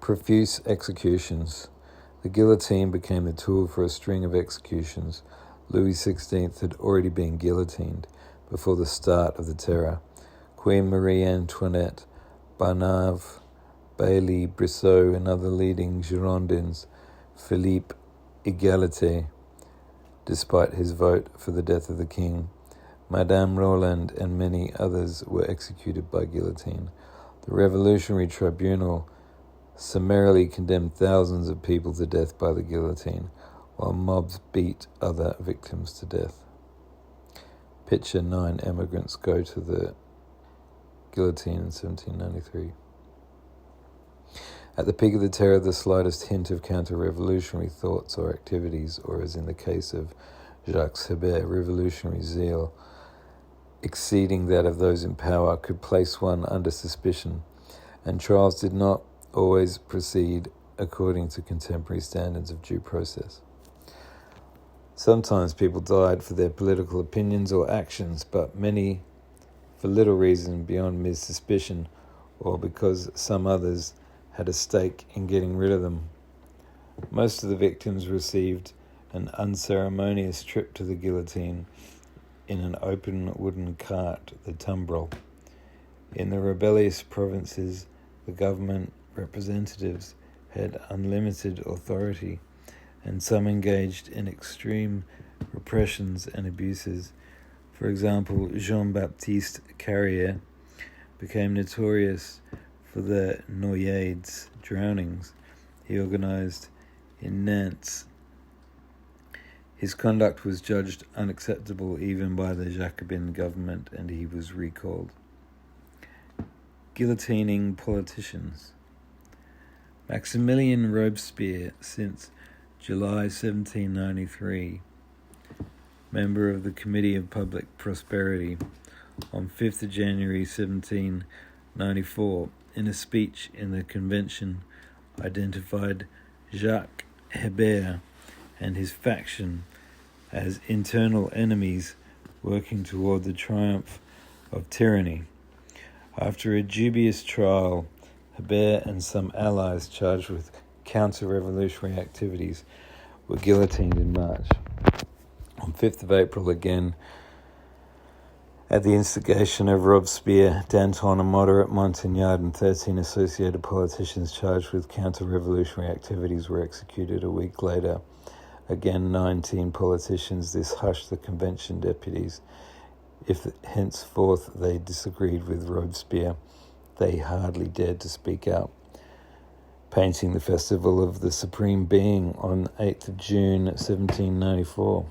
Profuse executions. The guillotine became the tool for a string of executions. Louis XVI had already been guillotined before the start of the Terror. Queen Marie Antoinette, Barnave, Bailly, Brissot, and other leading Girondins, Philippe Égalité, despite his vote for the death of the king, Madame Rowland, and many others were executed by guillotine. The Revolutionary Tribunal summarily condemned thousands of people to death by the guillotine, while mobs beat other victims to death. Picture 9 emigrants go to the guillotine in 1793. At the peak of the Terror, the slightest hint of counter-revolutionary thoughts or activities, or as in the case of Jacques Hébert, revolutionary zeal, exceeding that of those in power, could place one under suspicion, and trials did not always proceed according to contemporary standards of due process. Sometimes people died for their political opinions or actions, but many for little reason beyond mere suspicion, or because some others had a stake in getting rid of them. Most of the victims received an unceremonious trip to the guillotine in an open wooden cart, the tumbrel. In the rebellious provinces, the government representatives had unlimited authority, and some engaged in extreme repressions and abuses. For example, Jean-Baptiste Carrier became notorious for the noyades, drownings, he organized in Nantes. His conduct was judged unacceptable even by the Jacobin government, and he was recalled. Guillotining politicians. Maximilien Robespierre, since July 1793, member of the Committee of Public Prosperity, on 5th of January 1794, in a speech in the convention, identified Jacques Hébert and his faction as internal enemies working toward the triumph of tyranny. After a dubious trial, Hébert and some allies charged with counter-revolutionary activities were guillotined in March. On 5th of April again, at the instigation of Robespierre, Danton, a moderate Montagnard, and 13 associated politicians charged with counter-revolutionary activities were executed. A week later, again 19 politicians. This hushed the convention deputies. If henceforth they disagreed with Robespierre, they hardly dared to speak out. Painting the Festival of the Supreme Being on 8th of June 1794.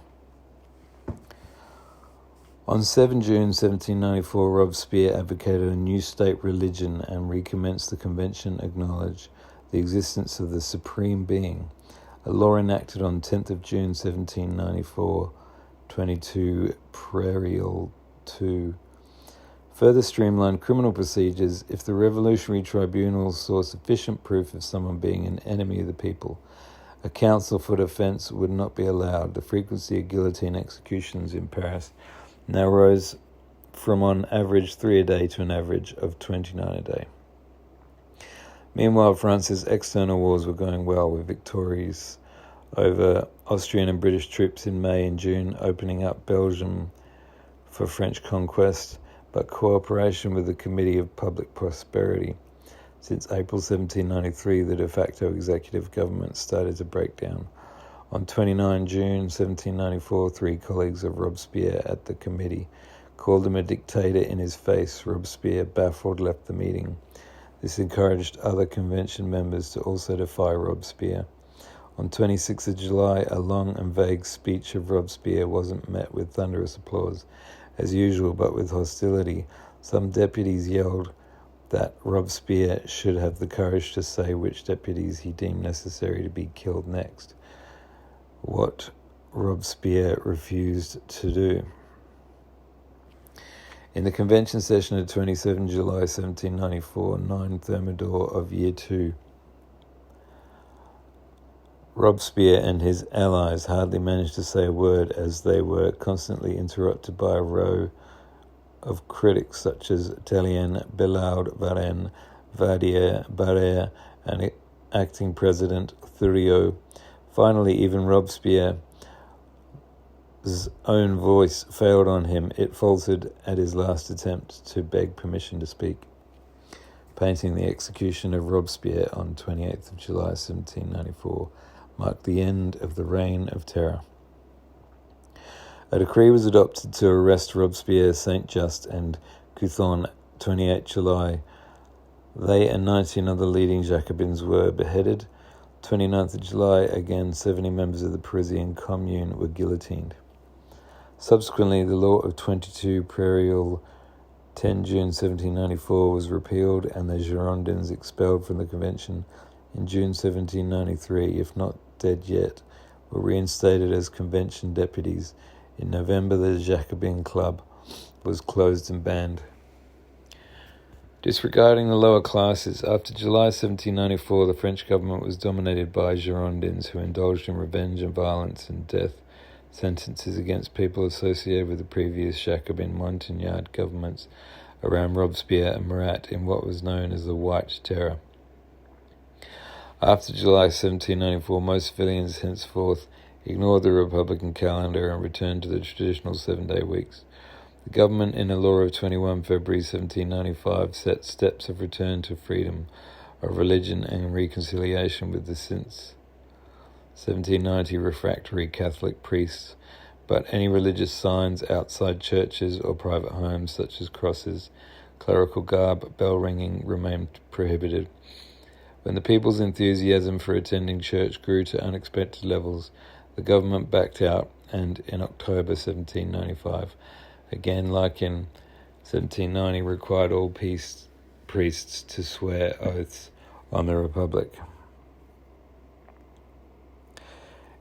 On 7 June 1794, Robespierre advocated a new state religion and recommenced the convention acknowledged the existence of the Supreme Being, a law enacted on 10th of June 1794, 22 Prairial 2. Further streamlined criminal procedures if the revolutionary tribunals saw sufficient proof of someone being an enemy of the people. A counsel for defense would not be allowed. The frequency of guillotine executions in Paris now rose from on average 3 a day to an average of 29 a day. Meanwhile, France's external wars were going well, with victories over Austrian and British troops in May and June, opening up Belgium for French conquest, but cooperation with the Committee of Public Prosperity. Since April 1793, the de facto executive government started to break down. On 29 June 1794, 3 colleagues of Robespierre at the committee called him a dictator in his face. Robespierre, baffled, left the meeting. This encouraged other convention members to also defy Robespierre. On 26 of July, a long and vague speech of Robespierre wasn't met with thunderous applause, as usual, but with hostility. Some deputies yelled that Robespierre should have the courage to say which deputies he deemed necessary to be killed next, what Robespierre refused to do. In the convention session of 27 July 1794, 9 Thermidor of Year 2, Robespierre and his allies hardly managed to say a word, as they were constantly interrupted by a row of critics such as Tallien, Belaud, Varenne, Vadier, Barrère, and acting president Thuriot. Finally, even Robespierre's own voice failed on him. It faltered at his last attempt to beg permission to speak. Painting the execution of Robespierre on 28th of July 1794 marked the end of the Reign of Terror. A decree was adopted to arrest Robespierre, Saint-Just, and Couthon 28 July. They and 19 other leading Jacobins were beheaded. 29th of July, again 70 members of the Parisian Commune were guillotined. Subsequently, the law of 22 Prairial 10 June 1794 was repealed and the Girondins expelled from the convention in June 1793, if not dead yet, were reinstated as convention deputies. In November, the Jacobin Club was closed and banned. Disregarding the lower classes, after July 1794, the French government was dominated by Girondins who indulged in revenge and violence and death sentences against people associated with the previous Jacobin Montagnard governments around Robespierre and Marat in what was known as the White Terror. After July 1794, most civilians henceforth ignored the Republican calendar and returned to the traditional 7-day weeks. The government, in a law of 21 February 1795, set steps of return to freedom of religion and reconciliation with the since 1790 refractory Catholic priests, but any religious signs outside churches or private homes, such as crosses, clerical garb, bell ringing, remained prohibited. When the people's enthusiasm for attending church grew to unexpected levels, the government backed out, and in October 1795, again like in 1790, required all priests to swear oaths on the Republic.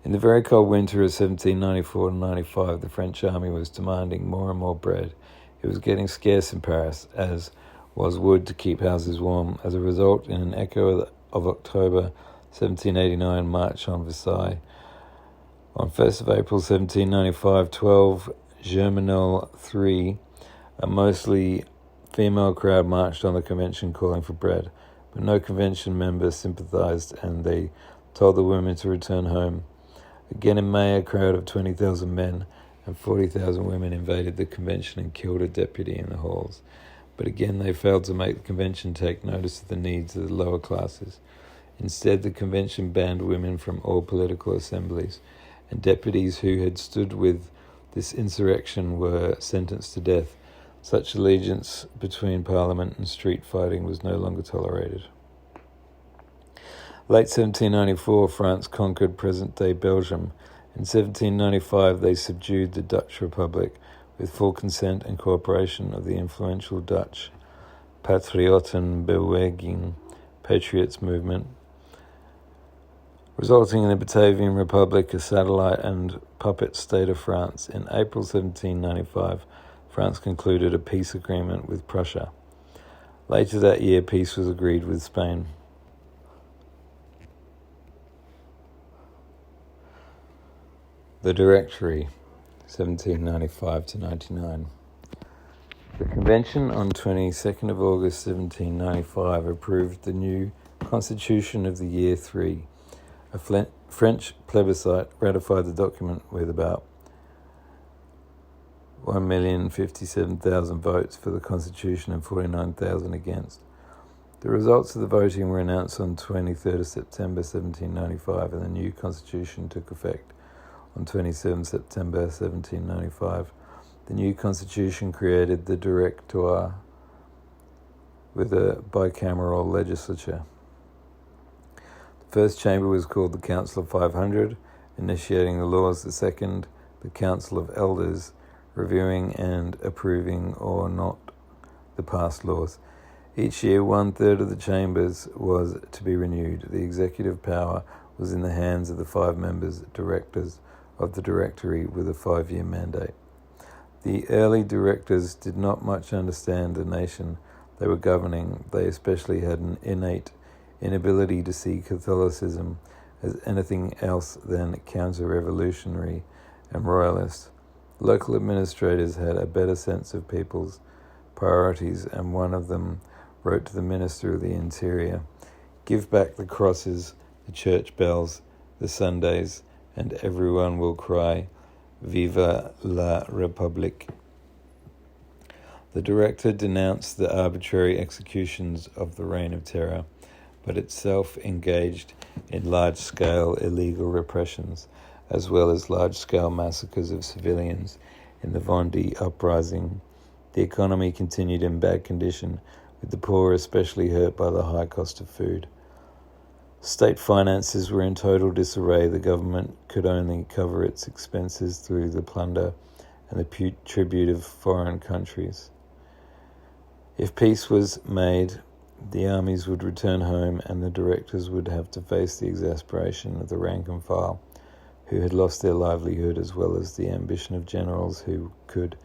In the very cold winter of 1794-95, the French army was demanding more and more bread. It was getting scarce in Paris, as was wood to keep houses warm. As a result, in an echo of October 1789 march on Versailles, on 1st of April 1795, 12 Germinal 3, a mostly female crowd marched on the convention calling for bread, but no convention members sympathized, and they told the women to return home. Again in May, a crowd of 20,000 men and 40,000 women invaded the convention and killed a deputy in the halls. But again they failed to make the convention take notice of the needs of the lower classes. Instead, the convention banned women from all political assemblies, and deputies who had stood with this insurrection were sentenced to death. Such allegiance between Parliament and street fighting was no longer tolerated. Late 1794, France conquered present-day Belgium. In 1795, they subdued the Dutch Republic with full consent and cooperation of the influential Dutch Patriotenbeweging Patriots movement, resulting in the Batavian Republic, a satellite and puppet state of France. In April 1795, France concluded a peace agreement with Prussia. Later that year, peace was agreed with Spain. The Directory, 1795-99. The Convention on 22nd of August 1795 approved the new Constitution of the Year 3. A French plebiscite ratified the document with about 1,057,000 votes for the Constitution and 49,000 against. The results of the voting were announced on 23rd of September 1795, and the new Constitution took effect on 27 September 1795. The new constitution created the Directoire with a bicameral legislature. The first chamber was called the Council of 500, initiating the laws. The second, the Council of Elders, reviewing and approving or not the past laws. Each year, 1/3 of the chambers was to be renewed. The executive power was in the hands of the 5 directors of the Directory with a 5-year mandate. The early directors did not much understand the nation they were governing. They especially had an innate inability to see Catholicism as anything else than counter-revolutionary and royalist. Local administrators had a better sense of people's priorities, and one of them wrote to the Minister of the Interior, Give back the crosses, the church bells, the Sundays, and everyone will cry, Viva la Republique. The director denounced the arbitrary executions of the Reign of Terror, but itself engaged in large-scale illegal repressions, as well as large-scale massacres of civilians in the Vendée uprising. The economy continued in bad condition, with the poor especially hurt by the high cost of food. State finances were in total disarray. The government could only cover its expenses through the plunder and the tribute of foreign countries. If peace was made, the armies would return home and the directors would have to face the exasperation of the rank and file, who had lost their livelihood, as well as the ambition of generals who could,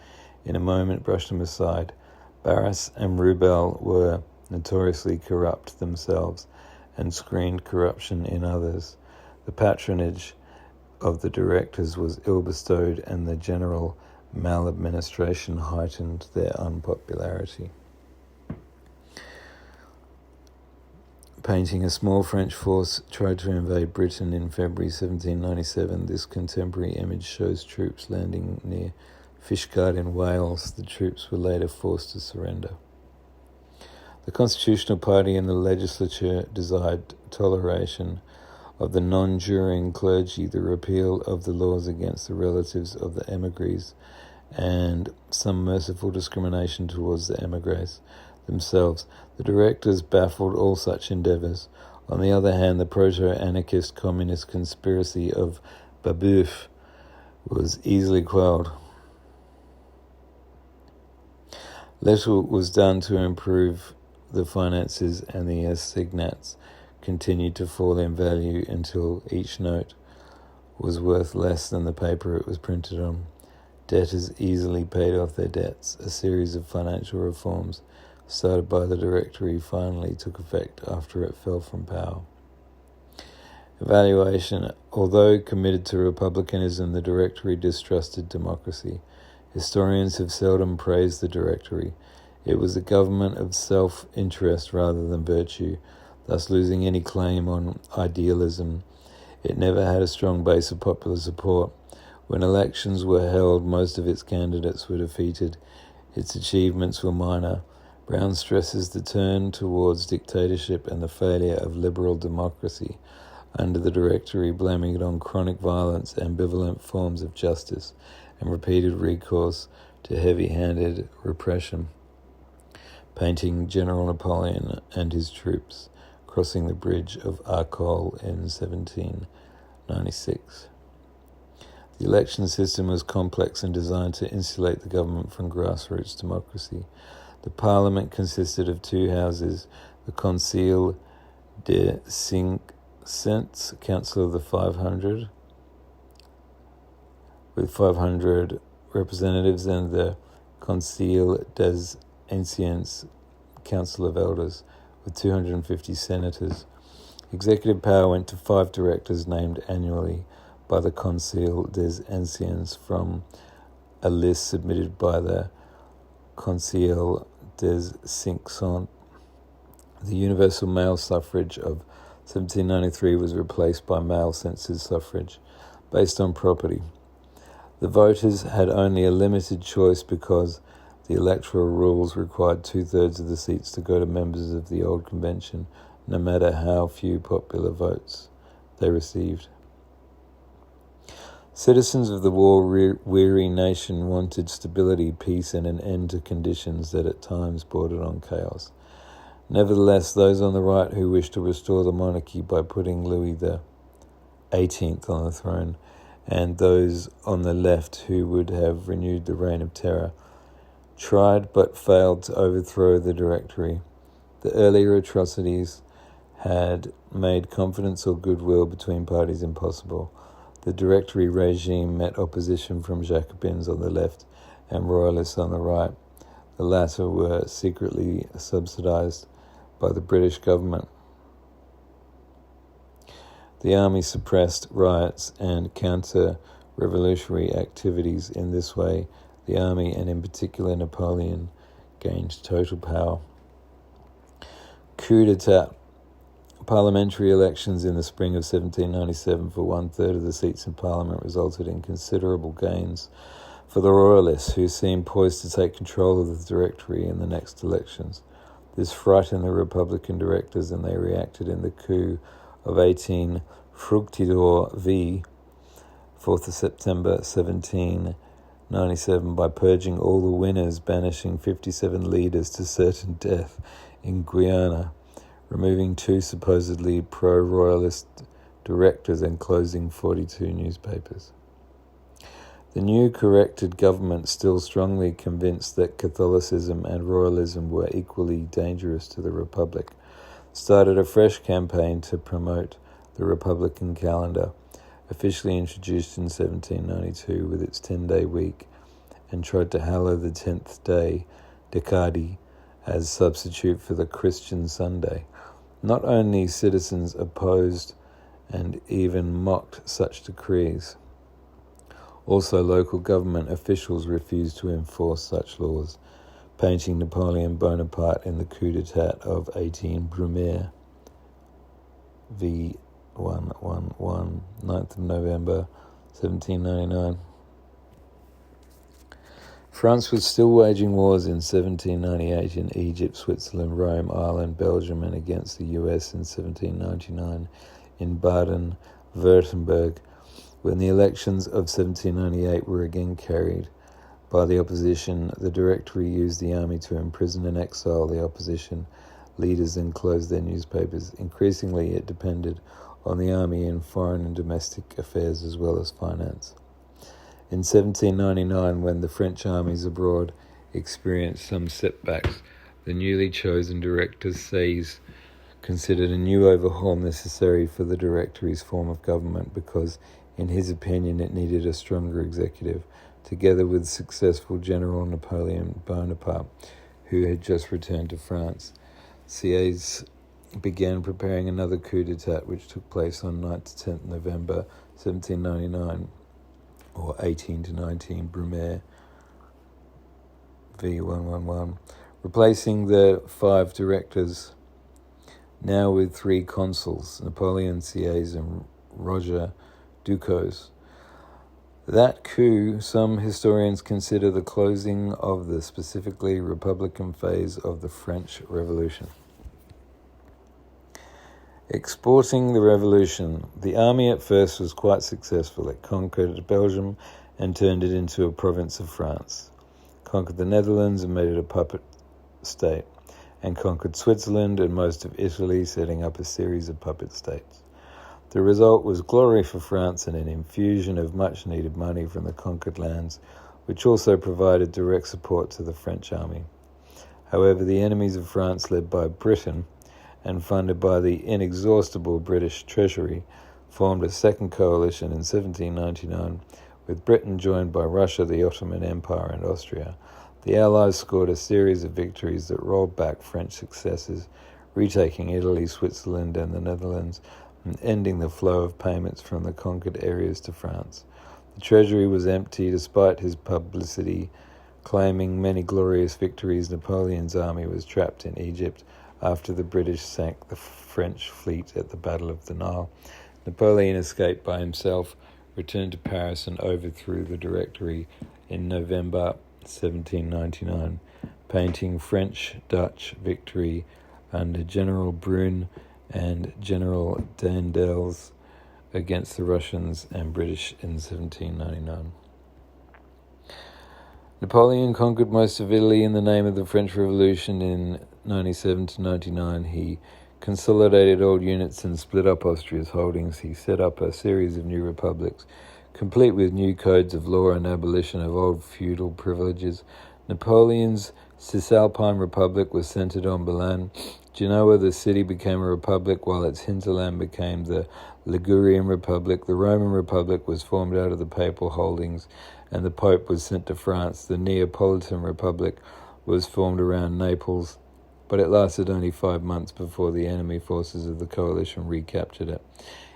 in a moment, brush them aside. Barras and Rubel were notoriously corrupt themselves and screened corruption in others. The patronage of the directors was ill-bestowed, and the general maladministration heightened their unpopularity. Painting a small French force tried to invade Britain in February 1797, this contemporary image shows troops landing near Fishguard in Wales. The troops were later forced to surrender. The Constitutional Party in the legislature desired toleration of the non-juring clergy, the repeal of the laws against the relatives of the émigrés, and some merciful discrimination towards the émigrés themselves. The directors baffled all such endeavours. On the other hand, the proto-anarchist communist conspiracy of Babeuf was easily quelled. Little was done to improve the finances, and the assignats continued to fall in value until each note was worth less than the paper it was printed on. Debtors easily paid off their debts. A series of financial reforms started by the Directory finally took effect after it fell from power. Evaluation. Although committed to republicanism, the Directory distrusted democracy. Historians have seldom praised the Directory. It was a government of self-interest rather than virtue, thus losing any claim on idealism. It never had a strong base of popular support. When elections were held, most of its candidates were defeated. Its achievements were minor. Brown stresses the turn towards dictatorship and the failure of liberal democracy under the Directory, blaming it on chronic violence, ambivalent forms of justice, and repeated recourse to heavy-handed repression. Painting General Napoleon and his troops crossing the bridge of Arcole in 1796. The election system was complex and designed to insulate the government from grassroots democracy. The parliament consisted of two houses, the Conseil des 500, Council of the 500, with 500 representatives, and the Conseil des Anciens, Council of Elders, with 250 senators. Executive power went to 5 directors named annually by the Conseil des Anciens from a list submitted by the Conseil des 500. The universal male suffrage of 1793 was replaced by male census suffrage based on property. The voters had only a limited choice because the electoral rules required 2/3 of the seats to go to members of the old convention, no matter how few popular votes they received. Citizens of the war-weary nation wanted stability, peace, and an end to conditions that at times bordered on chaos. Nevertheless, those on the right who wished to restore the monarchy by putting Louis XVIII on the throne, and those on the left who would have renewed the Reign of Terror, tried but failed to overthrow the Directory. The earlier atrocities had made confidence or goodwill between parties impossible. The Directory regime met opposition from Jacobins on the left and Royalists on the right. The latter were secretly subsidized by the British government. The army suppressed riots and counter-revolutionary activities. In this way, the army, and in particular Napoleon, gained total power. Coup d'etat. Parliamentary elections in the spring of 1797 for 1/3 of the seats in Parliament resulted in considerable gains for the Royalists, who seemed poised to take control of the Directory in the next elections. This frightened the Republican directors, and they reacted in the coup of 18 Fructidor v. 4th of September 1797 by purging all the winners, banishing 57 leaders to certain death in Guyana, removing 2 supposedly pro-royalist directors, and closing 42 newspapers. The new corrected government, still strongly convinced that Catholicism and royalism were equally dangerous to the Republic, started a fresh campaign to promote the Republican calendar, officially introduced in 1792 with its 10-day week, and tried to hallow the 10th day, Decadi, as substitute for the Christian Sunday. Not only citizens opposed and even mocked such decrees, also local government officials refused to enforce such laws, painting Napoleon Bonaparte in the coup d'etat of 18 Brumaire v. 111, 9th of November 1799. France was still waging wars in 1798 in Egypt, Switzerland, Rome, Ireland, Belgium, and against the US in 1799 in Baden-Württemberg. When the elections of 1798 were again carried by the opposition, the Directory used the army to imprison and exile the opposition leaders and close their newspapers. Increasingly, it depended on the army in foreign and domestic affairs as well as finance. In 1799, when the French armies abroad experienced some setbacks, the newly chosen Director Seyss considered a new overhaul necessary for the Directory's form of government because, in his opinion, it needed a stronger executive, together with successful General Napoleon Bonaparte, who had just returned to France. Seyss began preparing another coup d'etat, which took place on 9th to 10th November 1799, or 18 to 19 Brumaire v. 111, replacing the 5 directors, now with 3 consuls, Napoleon Seyss and Roger Ducos. That coup, some historians consider the closing of the specifically Republican phase of the French Revolution. Exporting the revolution. The army at first was quite successful. It conquered Belgium and turned it into a province of France, conquered the Netherlands and made it a puppet state, and conquered Switzerland and most of Italy, setting up a series of puppet states. The result was glory for France and an infusion of much-needed money from the conquered lands, which also provided direct support to the French army. However, the enemies of France, led by Britain and funded by the inexhaustible British Treasury, formed a second coalition in 1799, with Britain joined by Russia, the Ottoman Empire, and Austria. The Allies scored a series of victories that rolled back French successes, retaking Italy, Switzerland, and the Netherlands, and ending the flow of payments from the conquered areas to France. The treasury was empty despite his publicity, claiming many glorious victories. Napoleon's army was trapped in Egypt after the British sank the French fleet at the Battle of the Nile. Napoleon escaped by himself, returned to Paris, and overthrew the Directory in November 1799, painting French-Dutch victory under General Brune and General Daendels against the Russians and British in 1799. Napoleon conquered most of Italy in the name of the French Revolution. In 97 to 99, he consolidated old units and split up Austria's holdings. He set up a series of new republics, complete with new codes of law and abolition of old feudal privileges. Napoleon's Cisalpine Republic was centered on Milan. Genoa, the city, became a republic, while its hinterland became the Ligurian Republic. The Roman Republic was formed out of the papal holdings, and the Pope was sent to France. The Neapolitan Republic was formed around Naples, but it lasted only 5 months before the enemy forces of the coalition recaptured it.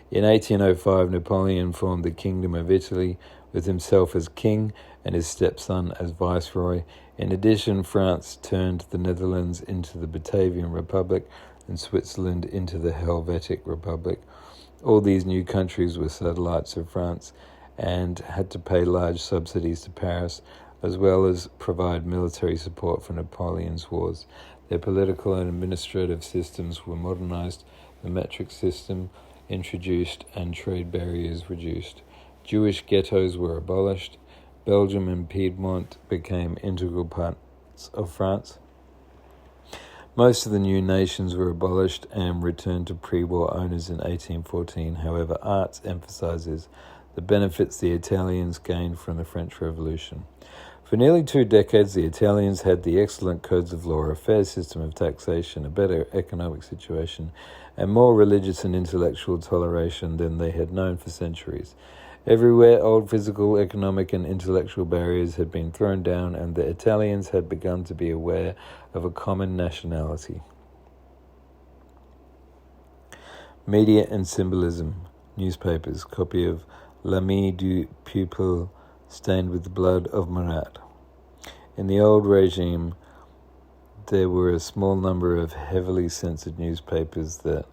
In 1805, Napoleon formed the Kingdom of Italy, with himself as king and his stepson as viceroy. In addition, France turned the Netherlands into the Batavian Republic and Switzerland into the Helvetic Republic. All these new countries were satellites of France and had to pay large subsidies to Paris, as well as provide military support for Napoleon's wars. Their political and administrative systems were modernized, the metric system introduced, and trade barriers reduced. Jewish ghettos were abolished. Belgium and Piedmont became integral parts of France. Most of the new nations were abolished and returned to pre-war owners in 1814. However, Arts emphasizes the benefits the Italians gained from the French Revolution. For nearly 2 decades, the Italians had the excellent codes of law, a fair system of taxation, a better economic situation, and more religious and intellectual toleration than they had known for centuries. Everywhere, old physical, economic, and intellectual barriers had been thrown down, and the Italians had begun to be aware of a common nationality. Media and Symbolism. Newspapers. Copy of L'Ami du Peuple, stained with the blood of Marat. In the old regime, there were a small number of heavily censored newspapers that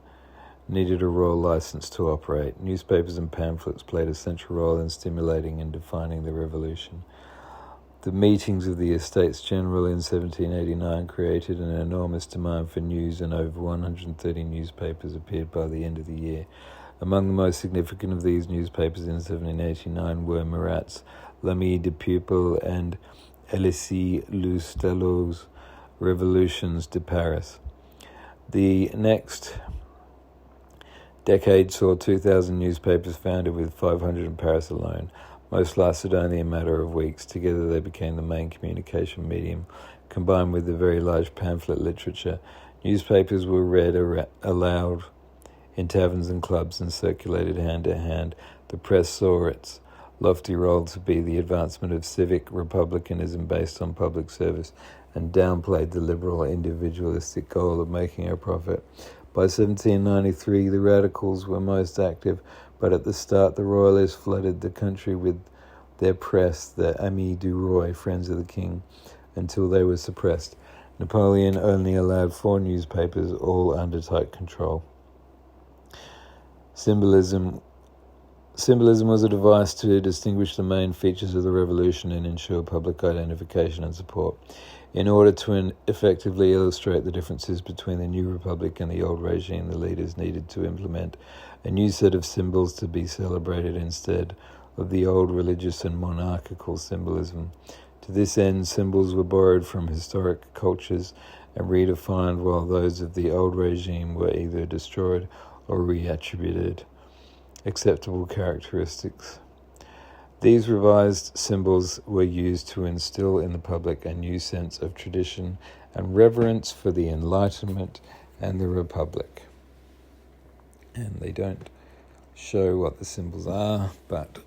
needed a royal license to operate. Newspapers and pamphlets played a central role in stimulating and defining the revolution. The meetings of the Estates General in 1789 created an enormous demand for news, and over 130 newspapers appeared by the end of the year. Among the most significant of these newspapers in 1789 were Marat's L'Ami du Peuple and Elysée Loustalot's Revolutions de Paris. The next decade saw 2,000 newspapers founded, with 500 in Paris alone. Most lasted only a matter of weeks. Together they became the main communication medium, combined with the very large pamphlet literature. Newspapers were read aloud in taverns and clubs and circulated hand to hand. The press saw its lofty role to be the advancement of civic republicanism based on public service, and downplayed the liberal individualistic goal of making a profit. By 1793, the radicals were most active, but at the start the royalists flooded the country with their press, the Amis du Roi, friends of the king, until they were suppressed. Napoleon only allowed 4 newspapers, all under tight control. Symbolism was a device to distinguish the main features of the revolution and ensure public identification and support. In order to effectively illustrate the differences between the new republic and the old regime, the leaders needed to implement a new set of symbols to be celebrated instead of the old religious and monarchical symbolism. To this end, symbols were borrowed from historic cultures and redefined, while those of the old regime were either destroyed or reattributed acceptable characteristics. These revised symbols were used to instill in the public a new sense of tradition and reverence for the Enlightenment and the Republic. And they don't show what the symbols are, but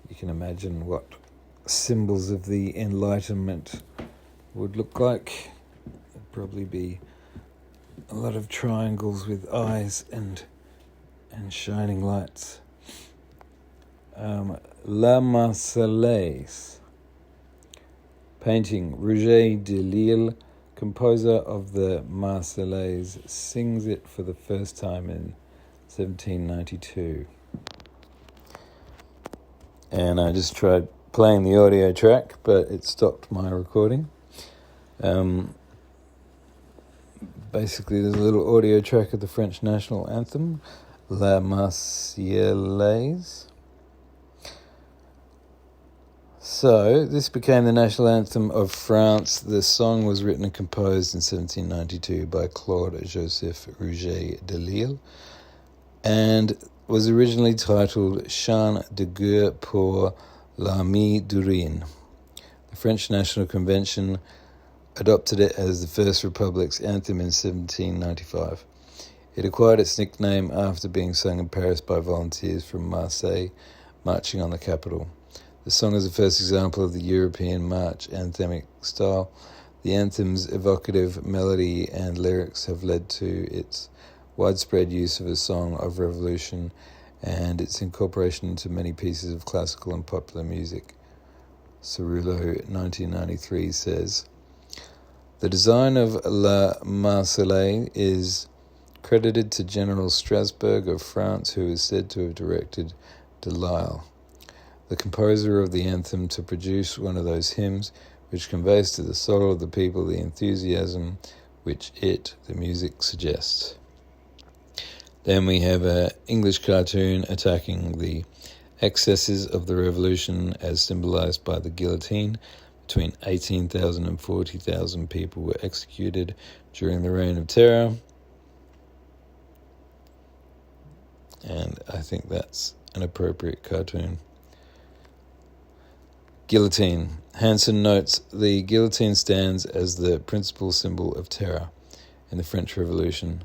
you can imagine what symbols of the Enlightenment would look like. It'd probably be a lot of triangles with eyes and shining lights. La Marseillaise. Painting. Roger de Lille, composer of the Marseillaise, sings it for the first time in 1792. And I just tried playing the audio track, but it stopped my recording. Basically, there's a little audio track of the French national anthem, La Marseillaise. So, this became the national anthem of France. The song was written and composed in 1792 by Claude-Joseph Rouget de Lille and was originally titled Chant de guerre pour l'Armée du Rhin. The French National Convention adopted it as the First Republic's anthem in 1795. It acquired its nickname after being sung in Paris by volunteers from Marseille marching on the capital. The song is the first example of the European march anthemic style. The anthem's evocative melody and lyrics have led to its widespread use of a song of revolution and its incorporation into many pieces of classical and popular music. Cerullo, 1993, says, The design of La Marseillaise is credited to General Strasbourg of France, who is said to have directed Delisle, the composer of the anthem, to produce one of those hymns which conveys to the soul of the people the enthusiasm which the music suggests. Then we have an English cartoon attacking the excesses of the revolution as symbolized by the guillotine. Between 18,000 and 40,000 people were executed during the Reign of Terror. And I think that's an appropriate cartoon. Guillotine. Hansen notes, the guillotine stands as the principal symbol of terror in the French Revolution.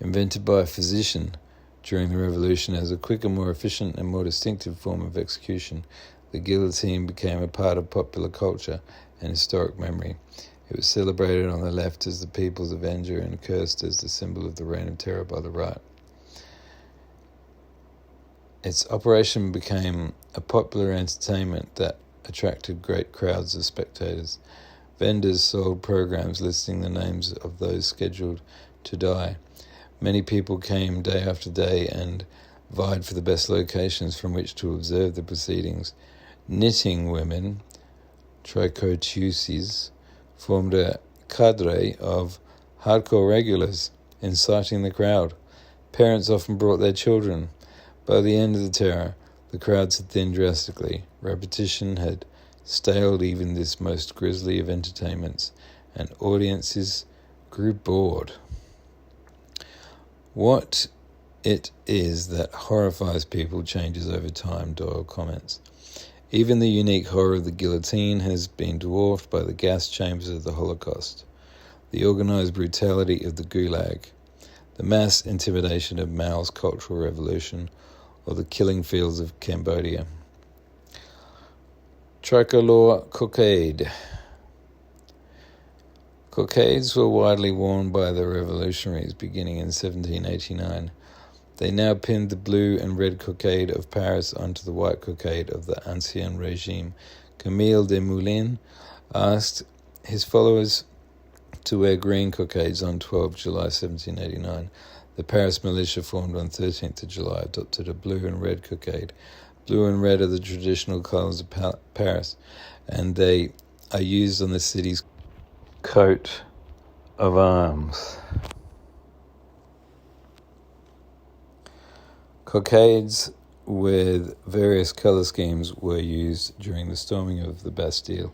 Invented by a physician during the Revolution as a quicker, more efficient and more distinctive form of execution, the guillotine became a part of popular culture and historic memory. It was celebrated on the left as the people's avenger and cursed as the symbol of the Reign of Terror by the right. Its operation became a popular entertainment that attracted great crowds of spectators. Vendors sold programs listing the names of those scheduled to die. Many people came day after day and vied for the best locations from which to observe the proceedings. Knitting women, tricoteuses, formed a cadre of hardcore regulars, inciting the crowd. Parents often brought their children. By the end of the terror, the crowds had thinned drastically. Repetition had staled even this most grisly of entertainments, and audiences grew bored. What it is that horrifies people changes over time, Doyle comments. Even the unique horror of the guillotine has been dwarfed by the gas chambers of the Holocaust, the organized brutality of the Gulag, the mass intimidation of Mao's Cultural Revolution, or the killing fields of Cambodia. Tricolor cockade. Cockades were widely worn by the revolutionaries beginning in 1789. They now pinned the blue and red cockade of Paris onto the white cockade of the Ancien Regime. Camille Desmoulins asked his followers to wear green cockades on 12 July 1789. The Paris militia, formed on 13th of July, adopted a blue and red cockade. Blue and red are the traditional colours of Paris, and they are used on the city's coat of arms. Cockades with various colour schemes were used during the storming of the Bastille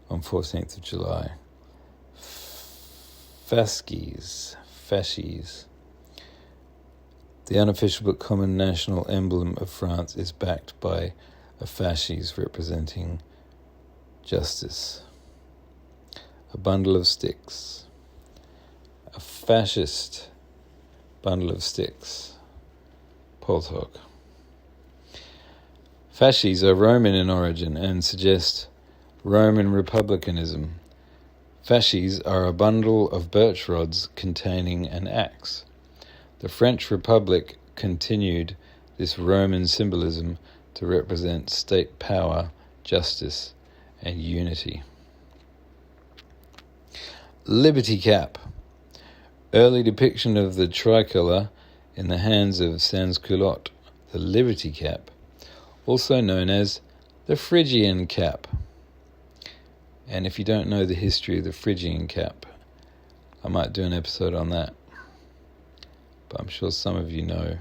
on 14th of July. Fasces. The unofficial but common national emblem of France is backed by a fasces representing justice. A bundle of sticks. A fascist bundle of sticks. Poltog. Fasces are Roman in origin and suggest Roman republicanism. Fasces are a bundle of birch rods containing an axe. The French Republic continued this Roman symbolism to represent state power, justice, and unity. Liberty cap. Early depiction of the tricolour in the hands of sans-culotte, the Liberty cap, also known as the Phrygian cap. And if you don't know the history of the Phrygian cap, I might do an episode on that, but I'm sure some of you know.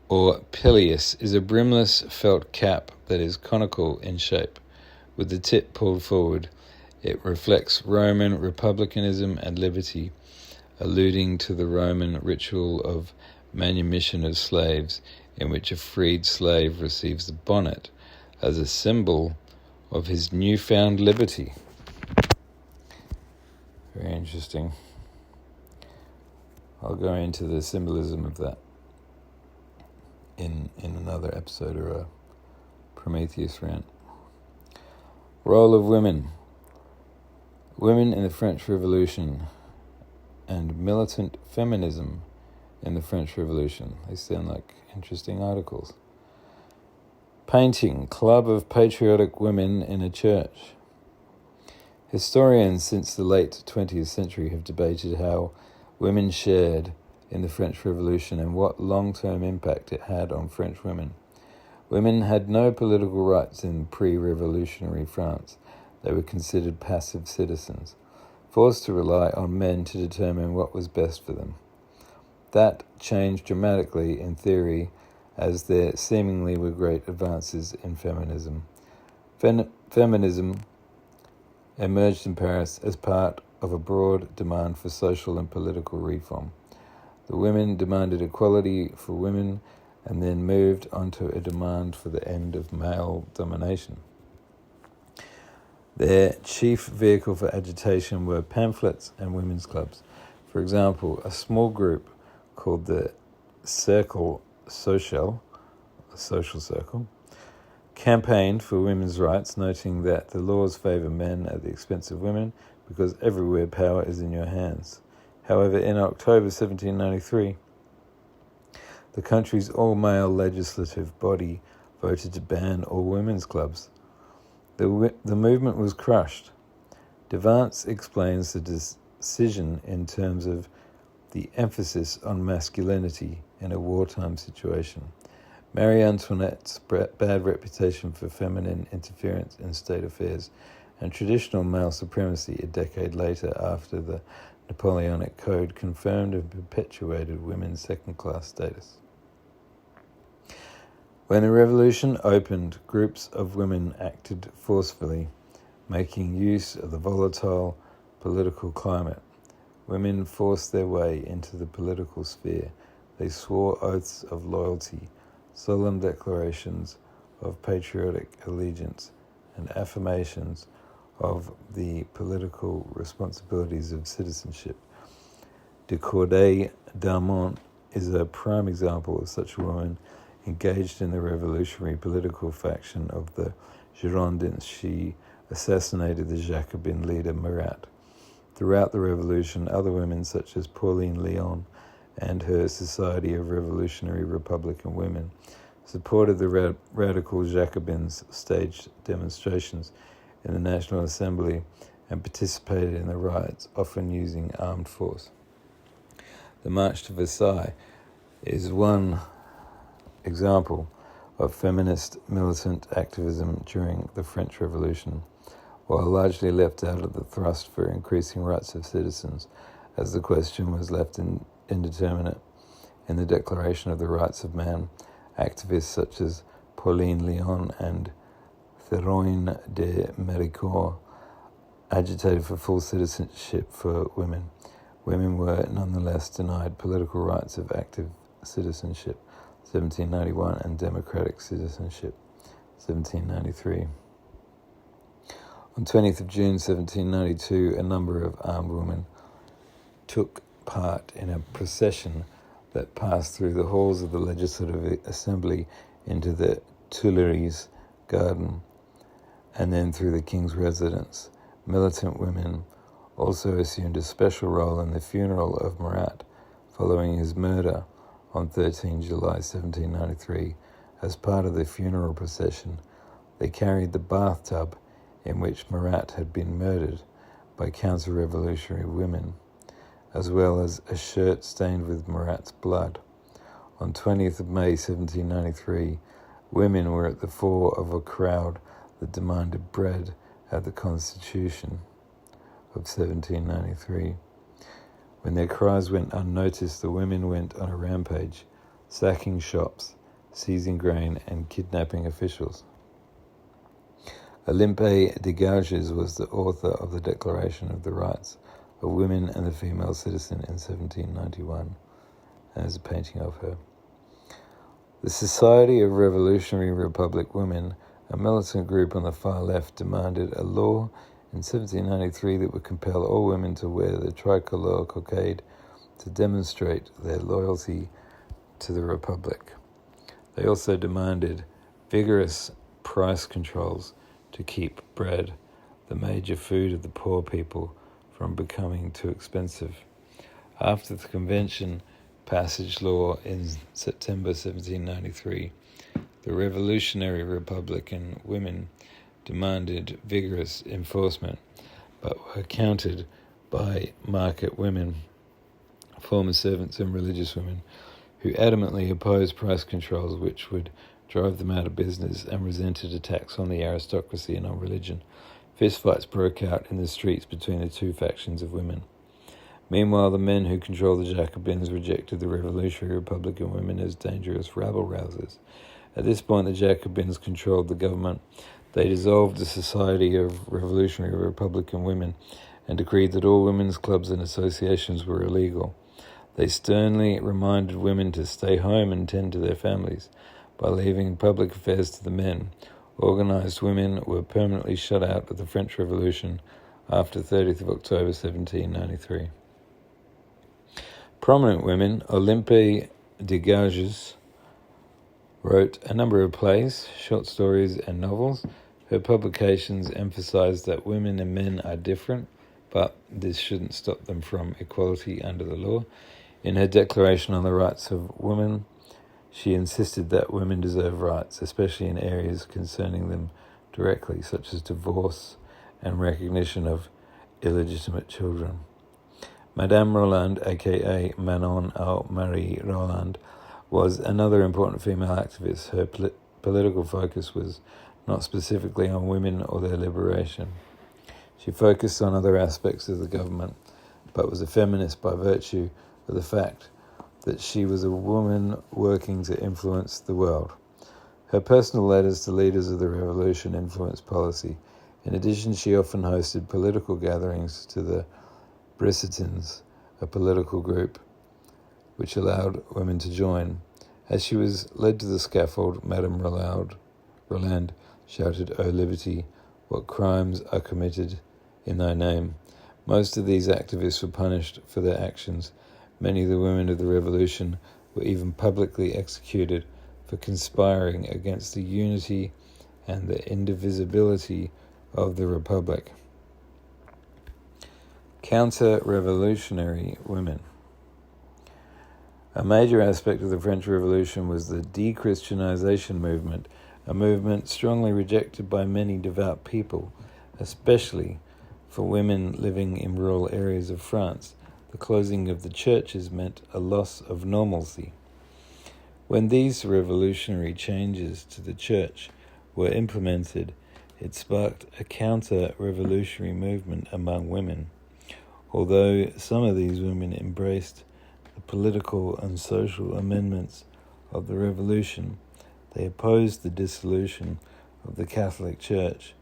Or pileus is a brimless felt cap that is conical in shape, with the tip pulled forward. It reflects Roman republicanism and liberty, alluding to the Roman ritual of manumission of slaves, in which a freed slave receives the bonnet as a symbol of his newfound liberty. Very interesting. I'll go into the symbolism of that in another episode, or a Prometheus rant. Role of women. Women in the French Revolution and militant feminism in the French Revolution. They sound like interesting articles. Painting. Club of patriotic women in a church. Historians since the late 20th century have debated how women shared in the French Revolution and what long-term impact it had on French women. Women had no political rights in pre-revolutionary France. They were considered passive citizens, forced to rely on men to determine what was best for them. That changed dramatically in theory as there seemingly were great advances in feminism. Feminism emerged in Paris as part of a broad demand for social and political reform. The women demanded equality for women and then moved onto a demand for the end of male domination. Their chief vehicle for agitation were pamphlets and women's clubs. For example, a small group called the Cercle Social, a social circle, campaigned for women's rights, noting that the laws favour men at the expense of women because everywhere power is in your hands. However, in October 1793, the country's all-male legislative body voted to ban all women's clubs. The movement was crushed. De Vance explains the decision in terms of the emphasis on masculinity in a wartime situation. Marie Antoinette's bad reputation for feminine interference in state affairs and traditional male supremacy a decade later after the Napoleonic Code confirmed and perpetuated women's second-class status. When the revolution opened, groups of women acted forcefully, making use of the volatile political climate. Women forced their way into the political sphere. They swore oaths of loyalty, solemn declarations of patriotic allegiance, and affirmations of the political responsibilities of citizenship. De Corday d'Armont is a prime example of such a woman engaged in the revolutionary political faction of the Girondins. She assassinated the Jacobin leader Marat. Throughout the revolution, other women such as Pauline Léon and her Society of Revolutionary Republican Women supported the radical Jacobins, staged demonstrations in the National Assembly, and participated in the riots, often using armed force. The March to Versailles is one example of feminist militant activism during the French Revolution. While largely left out of the thrust for increasing rights of citizens, as the question was left indeterminate in the Declaration of the Rights of Man, activists such as Pauline Léon and Théroigne de Méricourt agitated for full citizenship for women. Women were nonetheless denied political rights of active citizenship, 1791, and democratic citizenship, 1793. On 20th of June 1792, a number of armed women took part in a procession that passed through the halls of the Legislative Assembly into the Tuileries Garden and then through the King's residence. Militant women also assumed a special role in the funeral of Marat following his murder on 13 July 1793. As part of the funeral procession, they carried the bathtub in which Marat had been murdered by counter-revolutionary women, as well as a shirt stained with Marat's blood. On 20th of May 1793, women were at the fore of a crowd that demanded bread at the Constitution of 1793. When their cries went unnoticed, the women went on a rampage, sacking shops, seizing grain, and kidnapping officials. Olympe de Gouges was the author of the Declaration of the Rights of Women and the Female Citizen in 1791, and there's a painting of her. The Society of Revolutionary Republic Women, a militant group on the far left, demanded a law in 1793 that would compel all women to wear the tricolour cockade to demonstrate their loyalty to the Republic. They also demanded vigorous price controls to keep bread, the major food of the poor people, from becoming too expensive. After the convention passage law in September 1793, the Revolutionary Republican women demanded vigorous enforcement, but were countered by market women, former servants and religious women, who adamantly opposed price controls which would drive them out of business and resented attacks on the aristocracy and on religion. Fistfights broke out in the streets between the two factions of women. Meanwhile, the men who controlled the Jacobins rejected the revolutionary Republican women as dangerous rabble-rousers. At this point, the Jacobins controlled the government. They dissolved the Society of Revolutionary Republican Women and decreed that all women's clubs and associations were illegal. They sternly reminded women to stay home and tend to their families by leaving public affairs to the men. Organized women were permanently shut out of the French Revolution after 30th of October 1793. Prominent women, Olympe de Gouges, wrote a number of plays, short stories, and novels. Her publications emphasized that women and men are different, but this shouldn't stop them from equality under the law. In her Declaration on the Rights of Women, she insisted that women deserve rights, especially in areas concerning them directly, such as divorce and recognition of illegitimate children. Madame Rowland, aka Manon ou Marie Rowland, was another important female activist. Her political focus was not specifically on women or their liberation. She focused on other aspects of the government, but was a feminist by virtue of the fact that she was a woman working to influence the world. Her personal letters to leaders of the revolution influenced policy. In addition, she often hosted political gatherings to the Brissotins, a political group which allowed women to join. As she was led to the scaffold, Madame Rowland shouted, "O liberty, what crimes are committed in thy name?" Most of these activists were punished for their actions. Many of the women of the revolution were even publicly executed for conspiring against the unity and the indivisibility of the Republic. Counter-revolutionary women. A major aspect of the French Revolution was the De-Christianization Movement, a movement strongly rejected by many devout people, especially for women living in rural areas of France. The closing of the churches meant a loss of normalcy. When these revolutionary changes to the church were implemented, it sparked a counter-revolutionary movement among women. Although some of these women embraced the political and social amendments of the revolution, they opposed the dissolution of the Catholic Church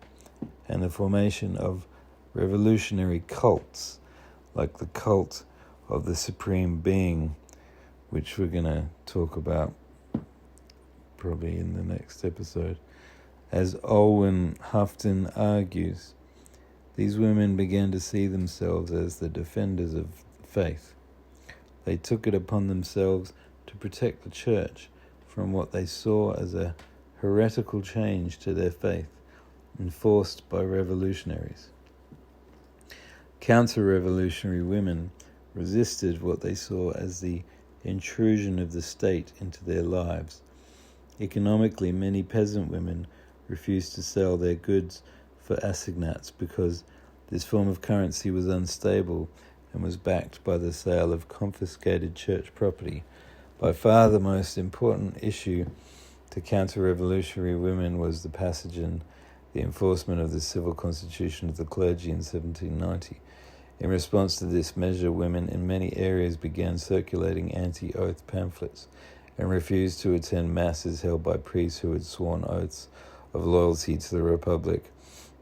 and the formation of revolutionary cults, like the cult of the Supreme Being, which we're going to talk about probably in the next episode. As Owen Houghton argues, these women began to see themselves as the defenders of faith. They took it upon themselves to protect the church from what they saw as a heretical change to their faith enforced by revolutionaries. Counter-revolutionary women resisted what they saw as the intrusion of the state into their lives. Economically, many peasant women refused to sell their goods for assignats because this form of currency was unstable and was backed by the sale of confiscated church property. By far the most important issue to counter-revolutionary women was the passage and the enforcement of the civil constitution of the clergy in 1790. In response to this measure, women in many areas began circulating anti-oath pamphlets and refused to attend masses held by priests who had sworn oaths of loyalty to the Republic.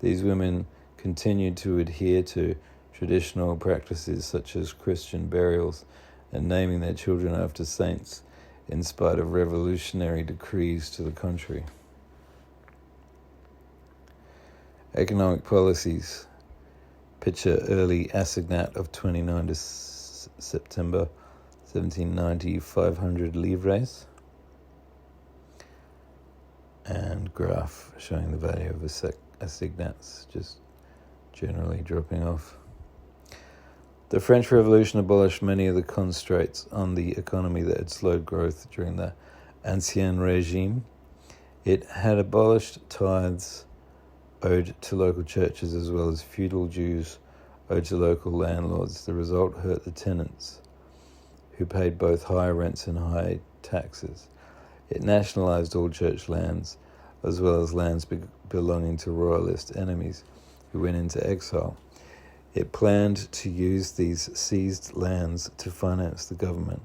These women continued to adhere to traditional practices such as Christian burials and naming their children after saints, in spite of revolutionary decrees to the contrary. Economic policies. Picture early assignat of 29 to September 1790, 500 livres. And graph showing the value of assignats, just generally dropping off. The French Revolution abolished many of the constraints on the economy that had slowed growth during the Ancien Regime. It had abolished tithes owed to local churches as well as feudal dues owed to local landlords. The result hurt the tenants, who paid both high rents and high taxes. It nationalised all church lands, as well as lands belonging to royalist enemies who went into exile. It planned to use these seized lands to finance the government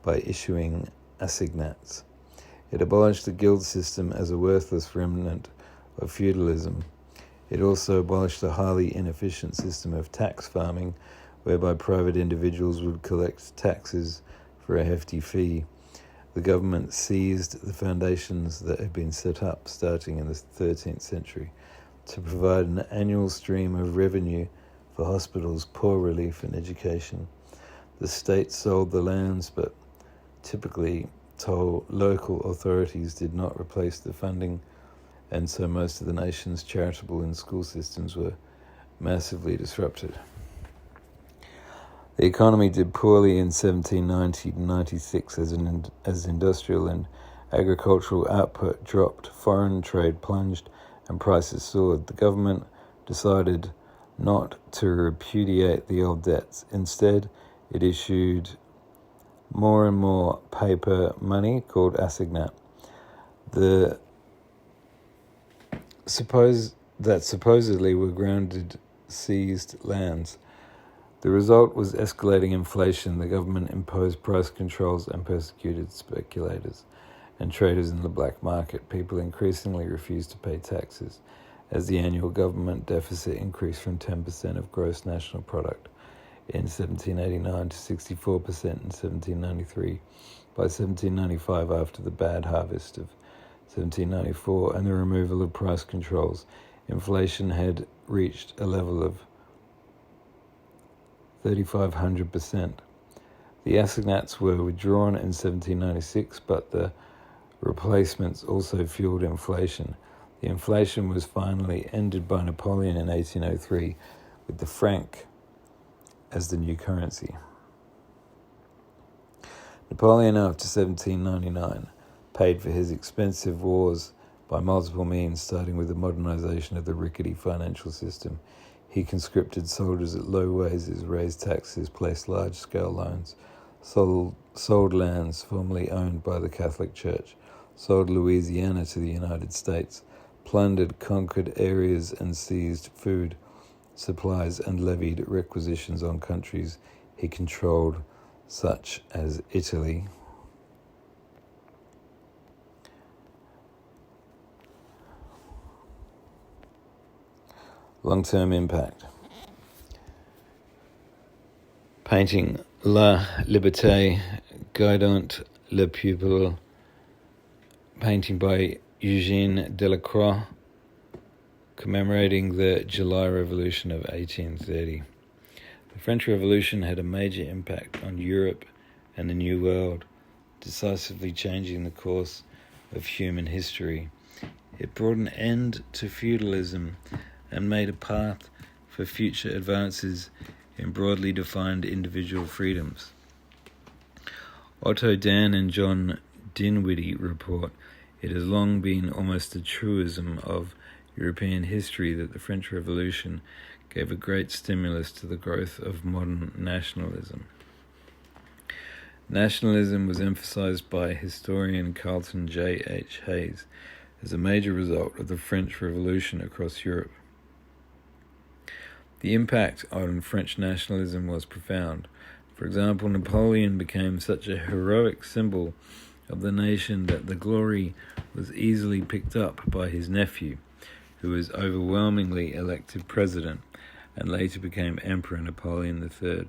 by issuing assignats. It abolished the guild system as a worthless remnant of feudalism. It also abolished a highly inefficient system of tax farming, whereby private individuals would collect taxes for a hefty fee. The government seized the foundations that had been set up starting in the 13th century to provide an annual stream of revenue for hospitals, poor relief, and education. The state sold the lands, but typically local authorities did not replace the funding, and so most of the nation's charitable and school systems were massively disrupted. The economy did poorly in 1790-96 as industrial and agricultural output dropped, foreign trade plunged, and prices soared. The government decided not to repudiate the old debts. Instead, it issued more and more paper money called assignat. Supposedly were grounded seized lands. The result was escalating inflation. The government imposed price controls and persecuted speculators and traders in the black market. People increasingly refused to pay taxes as the annual government deficit increased from 10% of gross national product in 1789 to 64% in 1793. By 1795, after the bad harvest of 1794 and the removal of price controls, inflation had reached a level of 3,500%. The assignats were withdrawn in 1796, but the replacements also fueled inflation. The inflation was finally ended by Napoleon in 1803 with the franc as the new currency. Napoleon, after 1799, paid for his expensive wars by multiple means, starting with the modernization of the rickety financial system. He conscripted soldiers at low wages, raised taxes, placed large-scale loans, sold lands formerly owned by the Catholic Church, sold Louisiana to the United States, plundered conquered areas and seized food supplies and levied requisitions on countries he controlled, such as Italy. Long-term impact. Painting La Liberté, Guidant le Peuple, painting by Eugène Delacroix, commemorating the July Revolution of 1830. The French Revolution had a major impact on Europe and the New World, decisively changing the course of human history. It brought an end to feudalism and made a path for future advances in broadly defined individual freedoms. Otto Dan and John Dinwiddie report, it has long been almost a truism of European history that the French Revolution gave a great stimulus to the growth of modern nationalism. Nationalism was emphasized by historian Carlton J. H. Hayes as a major result of the French Revolution across Europe. The impact on French nationalism was profound. For example, Napoleon became such a heroic symbol of the nation that the glory was easily picked up by his nephew, who was overwhelmingly elected president and later became Emperor Napoleon III.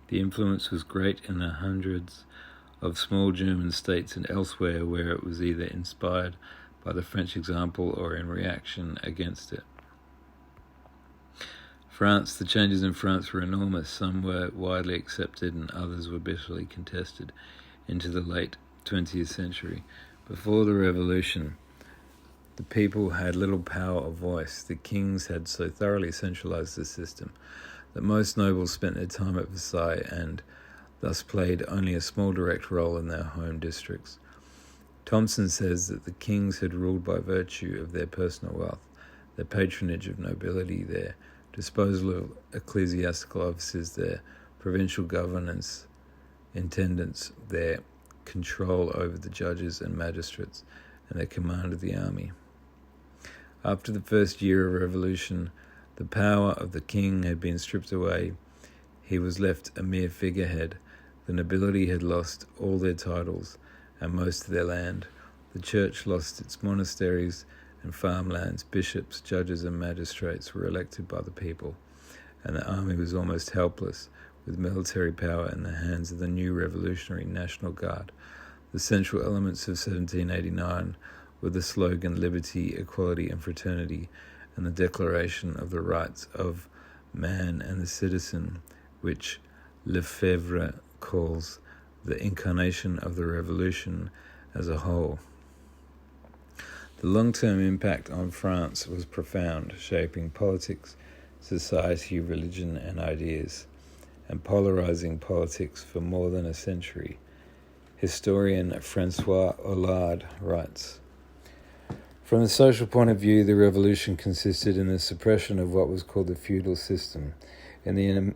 The influence was great in the hundreds of small German states and elsewhere where it was either inspired by the French example or in reaction against it. France, the changes in France were enormous. Some were widely accepted and others were bitterly contested into the late 20th century. Before the revolution, the people had little power of voice. The kings had so thoroughly centralized the system that most nobles spent their time at Versailles and thus played only a small direct role in their home districts. Thomson says that the kings had ruled by virtue of their personal wealth, their patronage of nobility, their disposal of ecclesiastical offices, their provincial governance, intendants, their control over the judges and magistrates, and their command of the army. After the first year of revolution, the power of the king had been stripped away. He was left a mere figurehead. The nobility had lost all their titles and most of their land. The church lost its monasteries and farmlands. Bishops, judges, and magistrates were elected by the people, and the army was almost helpless, with military power in the hands of the new revolutionary National Guard. The central elements of 1789 were the slogan Liberty, Equality, and Fraternity, and the Declaration of the Rights of Man and the Citizen, which Lefebvre calls the incarnation of the revolution as a whole. The long-term impact on France was profound, shaping politics, society, religion, and ideas, and polarizing politics for more than a century. Historian François Hollade writes, "From the social point of view, the revolution consisted in the suppression of what was called the feudal system, in the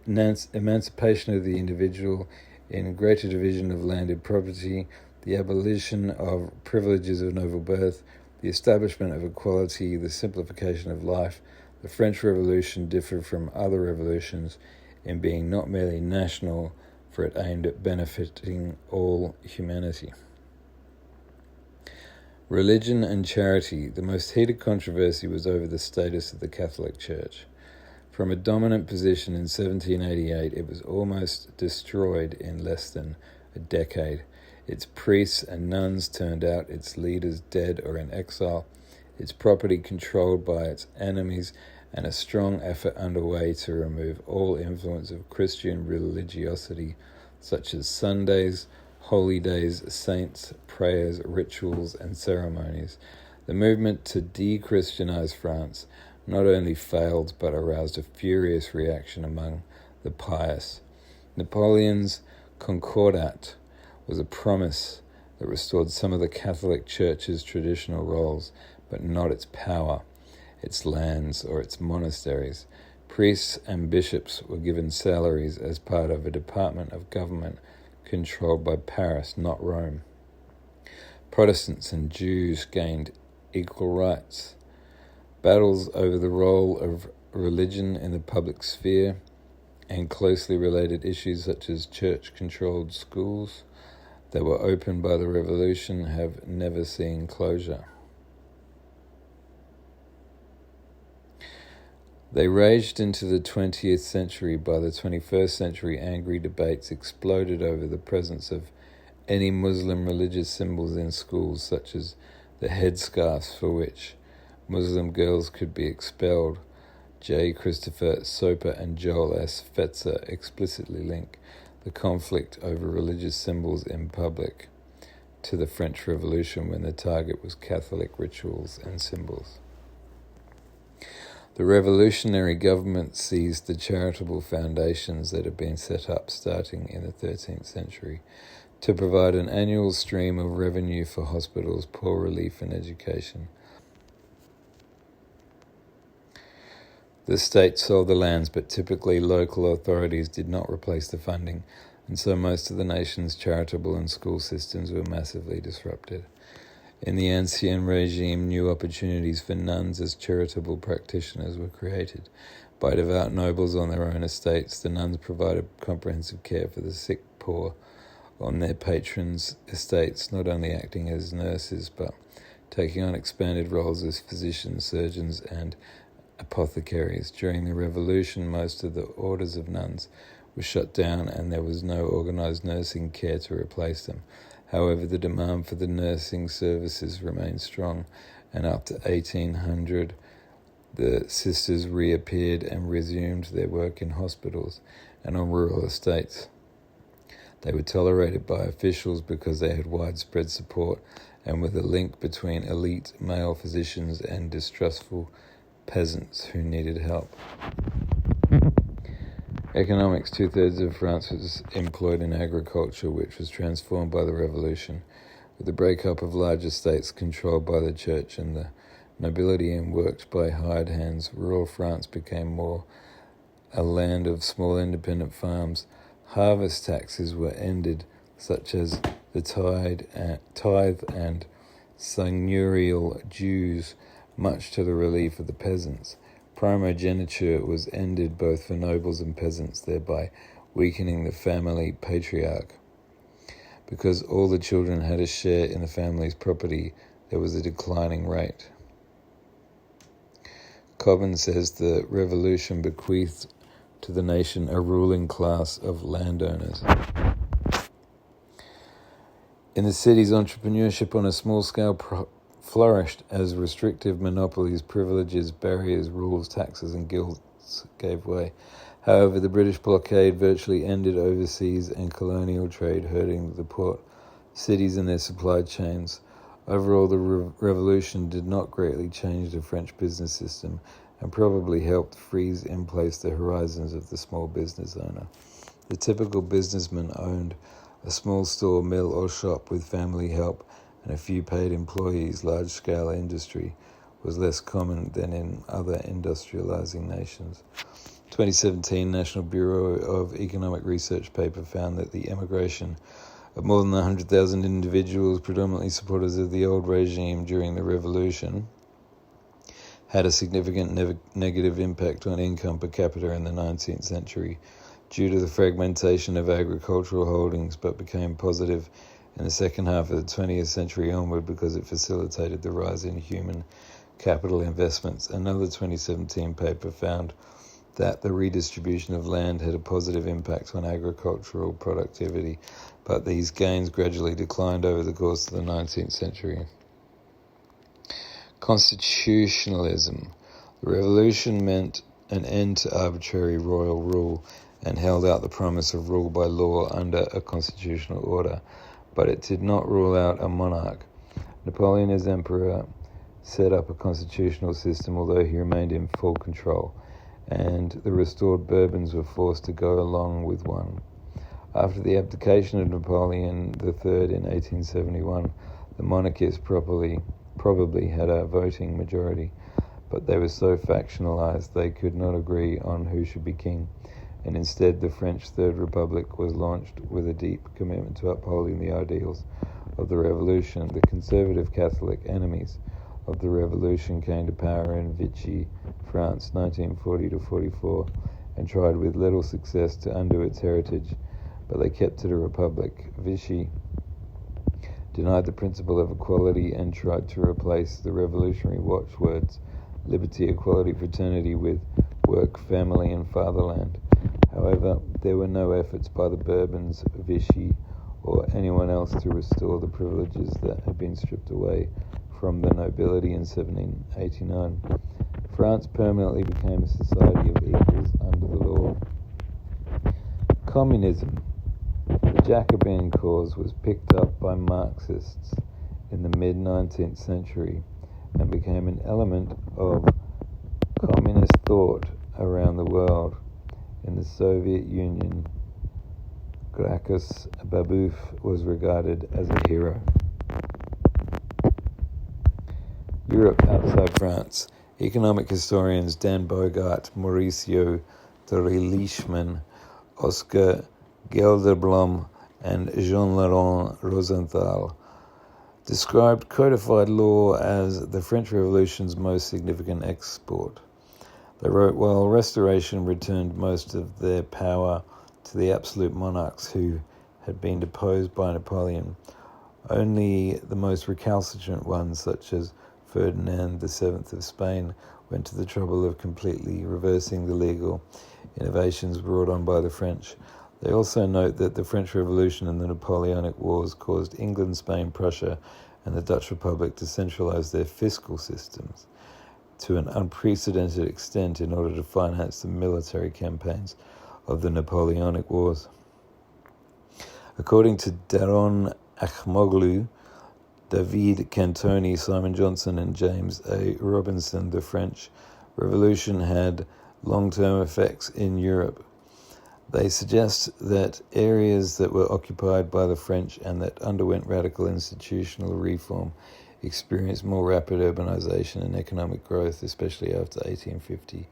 emancipation of the individual, in greater division of landed property, the abolition of privileges of noble birth, the establishment of equality, the simplification of life. The French Revolution differed from other revolutions in being not merely national, for it aimed at benefiting all humanity." Religion and charity. The most heated controversy was over the status of the Catholic Church. From a dominant position in 1788, it was almost destroyed in less than a decade. Its priests and nuns turned out, its leaders dead or in exile, its property controlled by its enemies, and a strong effort underway to remove all influence of Christian religiosity, such as Sundays, holy days, saints, prayers, rituals, and ceremonies. The movement to de-Christianize France not only failed but aroused a furious reaction among the pious. Napoleon's Concordat was a promise that restored some of the Catholic Church's traditional roles, but not its power, its lands, or its monasteries. Priests and bishops were given salaries as part of a department of government controlled by Paris, not Rome. Protestants and Jews gained equal rights. Battles over the role of religion in the public sphere and closely related issues such as church-controlled schools that were opened by the revolution have never seen closure. They raged into the 20th century. By the 21st century, angry debates exploded over the presence of any Muslim religious symbols in schools, such as the headscarves for which Muslim girls could be expelled. J. Christopher Soper and Joel S. Fetzer explicitly link the conflict over religious symbols in public to the French Revolution, when the target was Catholic rituals and symbols. The revolutionary government seized the charitable foundations that had been set up starting in the 13th century to provide an annual stream of revenue for hospitals, poor relief, and education. The state sold the lands, but typically local authorities did not replace the funding, and so most of the nation's charitable and school systems were massively disrupted. In the Ancien regime, new opportunities for nuns as charitable practitioners were created. By devout nobles on their own estates, the nuns provided comprehensive care for the sick poor on their patrons' estates, not only acting as nurses, but taking on expanded roles as physicians, surgeons, and apothecaries. During the Revolution, most of the orders of nuns were shut down, and there was no organized nursing care to replace them. However, the demand for the nursing services remained strong, and up to 1800, the sisters reappeared and resumed their work in hospitals and on rural estates. They were tolerated by officials because they had widespread support and were the link between elite male physicians and distrustful peasants who needed help. Economics. 2/3 of France was employed in agriculture, which was transformed by the revolution. With the breakup of large estates controlled by the church and the nobility and worked by hired hands, rural France became more a land of small independent farms. Harvest taxes were ended, such as the tithe and seigneurial dues, much to the relief of the peasants. Primogeniture was ended both for nobles and peasants, thereby weakening the family patriarch. Because all the children had a share in the family's property, there was a declining rate. Cobbin says the revolution bequeathed to the nation a ruling class of landowners. In the cities, entrepreneurship on a small scale flourished as restrictive monopolies, privileges, barriers, rules, taxes, and guilds gave way. However, the British blockade virtually ended overseas and colonial trade, hurting the port cities and their supply chains. Overall, the revolution did not greatly change the French business system and probably helped freeze in place the horizons of the small business owner. The typical businessman owned a small store, mill, or shop with family help and a few paid employees. Large-scale industry was less common than in other industrializing nations. 2017 National Bureau of Economic Research paper found that the emigration of more than 100,000 individuals, predominantly supporters of the old regime during the revolution, had a significant negative impact on income per capita in the 19th century due to the fragmentation of agricultural holdings, but became positive in the second half of the 20th century onward because it facilitated the rise in human capital investments. Another 2017 paper found that the redistribution of land had a positive impact on agricultural productivity, but these gains gradually declined over the course of the 19th century. Constitutionalism. The revolution meant an end to arbitrary royal rule and held out the promise of rule by law under a constitutional order, but it did not rule out a monarch. Napoleon, as emperor, set up a constitutional system, although he remained in full control, and the restored Bourbons were forced to go along with one. After the abdication of Napoleon III in 1871, the monarchists probably had a voting majority, but they were so factionalized they could not agree on who should be king, and instead the French Third Republic was launched with a deep commitment to upholding the ideals of the revolution. The conservative Catholic enemies of the revolution came to power in Vichy, France, 1940 to 44, and tried with little success to undo its heritage, but they kept to the Republic. Vichy denied the principle of equality and tried to replace the revolutionary watchwords liberty, equality, fraternity with work, family, and fatherland. However, there were no efforts by the Bourbons, Vichy, or anyone else to restore the privileges that had been stripped away from the nobility in 1789. France permanently became a society of equals under the law. Communism. The Jacobin cause was picked up by Marxists in the mid-19th century and became an element of communist thought around the world. In the Soviet Union, Gracchus Babeuf was regarded as a hero. Europe outside France. Economic historians Dan Bogart, Mauricio de Oscar Gelderblom, and Jean-Laurent Rosenthal described codified law as the French Revolution's most significant export. They wrote, while Restoration returned most of their power to the absolute monarchs who had been deposed by Napoleon, only the most recalcitrant ones, such as Ferdinand VII of Spain, went to the trouble of completely reversing the legal innovations brought on by the French. They also note that the French Revolution and the Napoleonic Wars caused England, Spain, Prussia, and the Dutch Republic to centralize their fiscal systems to an unprecedented extent in order to finance the military campaigns of the Napoleonic Wars. According to Daron Acemoglu, David Cantoni, Simon Johnson, and James A. Robinson, the French Revolution had long-term effects in Europe. They suggest that areas that were occupied by the French and that underwent radical institutional reform experienced more rapid urbanization and economic growth, especially after 1850.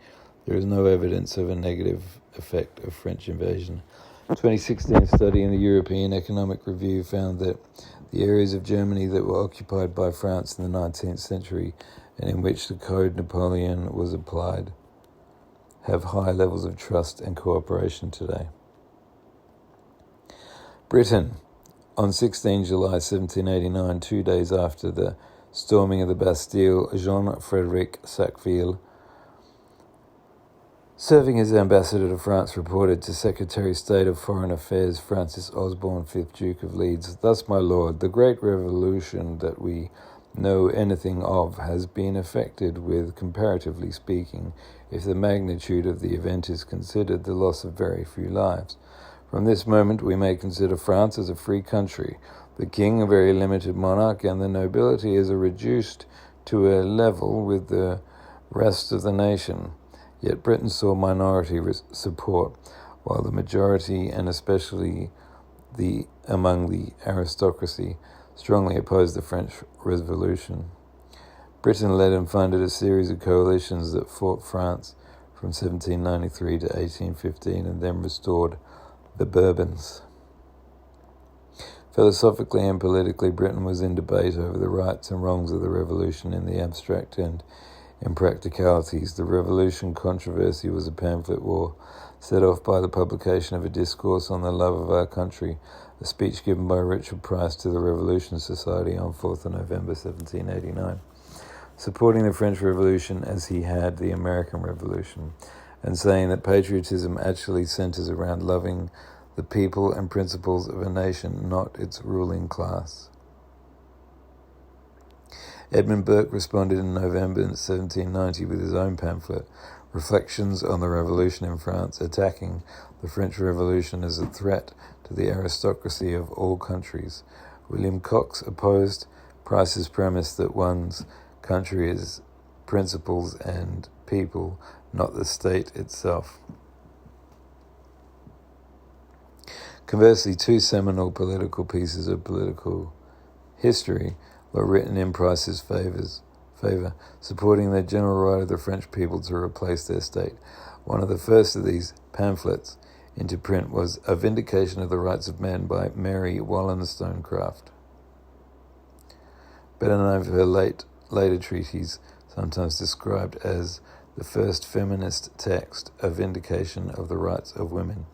There is no evidence of a negative effect of French invasion. A 2016 study in the European Economic Review found that the areas of Germany that were occupied by France in the 19th century and in which the Code Napoleon was applied have high levels of trust and cooperation today. Britain. On 16 July 1789, 2 days after the storming of the Bastille, Jean-Frédéric Sackville, serving as ambassador to France, reported to Secretary of State of Foreign Affairs Francis Osborne, 5th Duke of Leeds, "Thus, my lord, the great revolution that we know anything of has been effected with, comparatively speaking, if the magnitude of the event is considered, the loss of very few lives. From this moment we may consider France as a free country, the king a very limited monarch, and the nobility as reduced to a level with the rest of the nation. Yet Britain saw minority support, while the majority, and especially among the aristocracy, strongly opposed the French Revolution. Britain led and funded a series of coalitions that fought France from 1793 to 1815 and then restored the Bourbons. Philosophically and politically, Britain was in debate over the rights and wrongs of the revolution in the abstract and in practicalities. The revolution controversy was a pamphlet war set off by the publication of a discourse on the love of our country, a speech given by Richard Price to the Revolution Society on 4th of November 1789, supporting the French Revolution as he had the American Revolution, and saying that patriotism actually centers around loving the people and principles of a nation, not its ruling class. Edmund Burke responded in November 1790 with his own pamphlet, Reflections on the Revolution in France, attacking the French Revolution as a threat to the aristocracy of all countries. William Cox opposed Price's premise that one's country is principles and people, not the state itself. Conversely, two seminal political pieces of political history were written in Price's favour, supporting the general right of the French people to replace their state. One of the first of these pamphlets into print was A Vindication of the Rights of Men by Mary Wollstonecraft, better known for her later treatise, sometimes described as the first feminist text, A Vindication of the Rights of Women.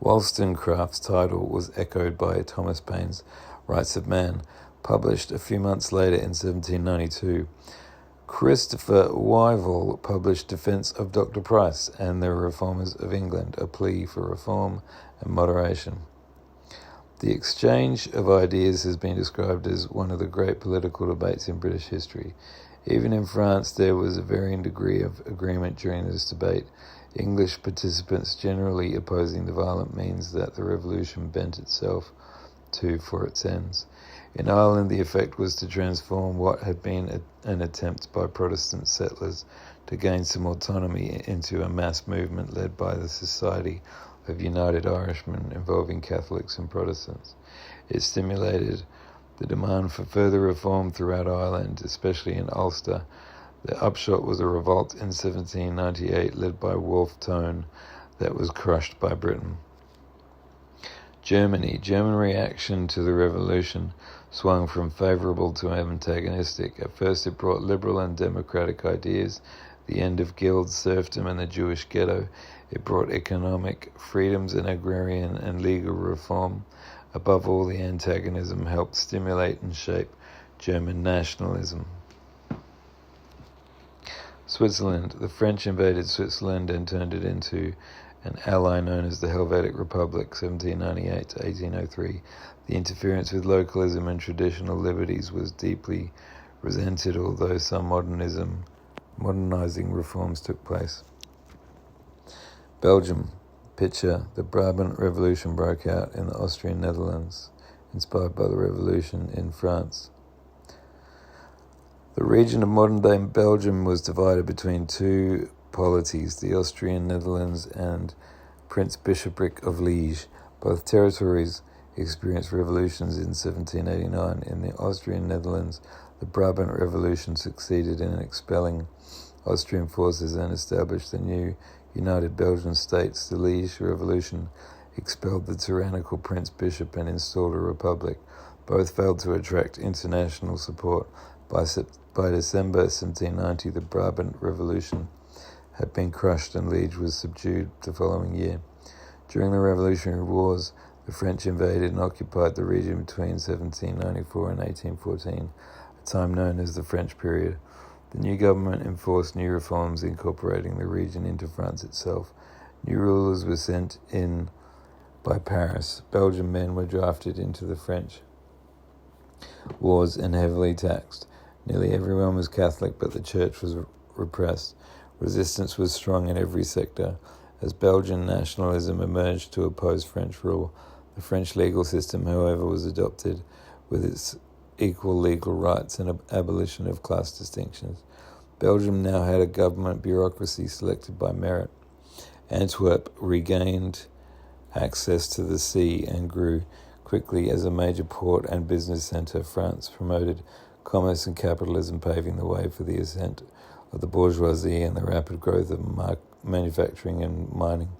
Wollstonecraft's title was echoed by Thomas Paine's Rights of Man, published a few months later in 1792. Christopher Wyville published Defence of Dr. Price and the Reformers of England, a plea for reform and moderation. The exchange of ideas has been described as one of the great political debates in British history. Even in France, there was a varying degree of agreement during this debate, English participants generally opposing the violent means that the revolution bent itself to for its ends. In Ireland, the effect was to transform what had been an attempt by Protestant settlers to gain some autonomy into a mass movement led by the Society of United Irishmen involving Catholics and Protestants. It stimulated the demand for further reform throughout Ireland, especially in Ulster. The upshot was a revolt in 1798 led by Wolfe Tone that was crushed by Britain. German reaction to the revolution swung from favourable to antagonistic. At first it brought liberal and democratic ideas, the end of guild serfdom and the Jewish ghetto. It brought economic freedoms and agrarian and legal reform. Above all, the antagonism helped stimulate and shape German nationalism. Switzerland. The French invaded Switzerland and turned it into an ally known as the Helvetic Republic, 1798 to 1803. The interference with localism and traditional liberties was deeply resented, although some modernizing reforms took place. Belgium. Picture, the Brabant Revolution broke out in the Austrian Netherlands, inspired by the revolution in France. The region of modern-day Belgium was divided between two polities, the Austrian Netherlands and Prince Bishopric of Liège. Both territories experienced revolutions in 1789. In the Austrian Netherlands, the Brabant Revolution succeeded in expelling Austrian forces and established the new United Belgian States. The Liège Revolution expelled the tyrannical Prince Bishop and installed a republic. Both failed to attract international support. By December 1790, the Brabant Revolution had been crushed and Liège was subdued the following year. During the Revolutionary Wars, the French invaded and occupied the region between 1794 and 1814, a time known as the French period. The new government enforced new reforms incorporating the region into France itself. New rulers were sent in by Paris. Belgian men were drafted into the French wars and heavily taxed. Nearly everyone was Catholic, but the church was repressed. Resistance was strong in every sector. As Belgian nationalism emerged to oppose French rule, the French legal system, however, was adopted with its equal legal rights and abolition of class distinctions. Belgium now had a government bureaucracy selected by merit. Antwerp regained access to the sea and grew quickly as a major port and business centre. France promoted commerce and capitalism, paving the way for the ascent of the bourgeoisie and the rapid growth of manufacturing and mining.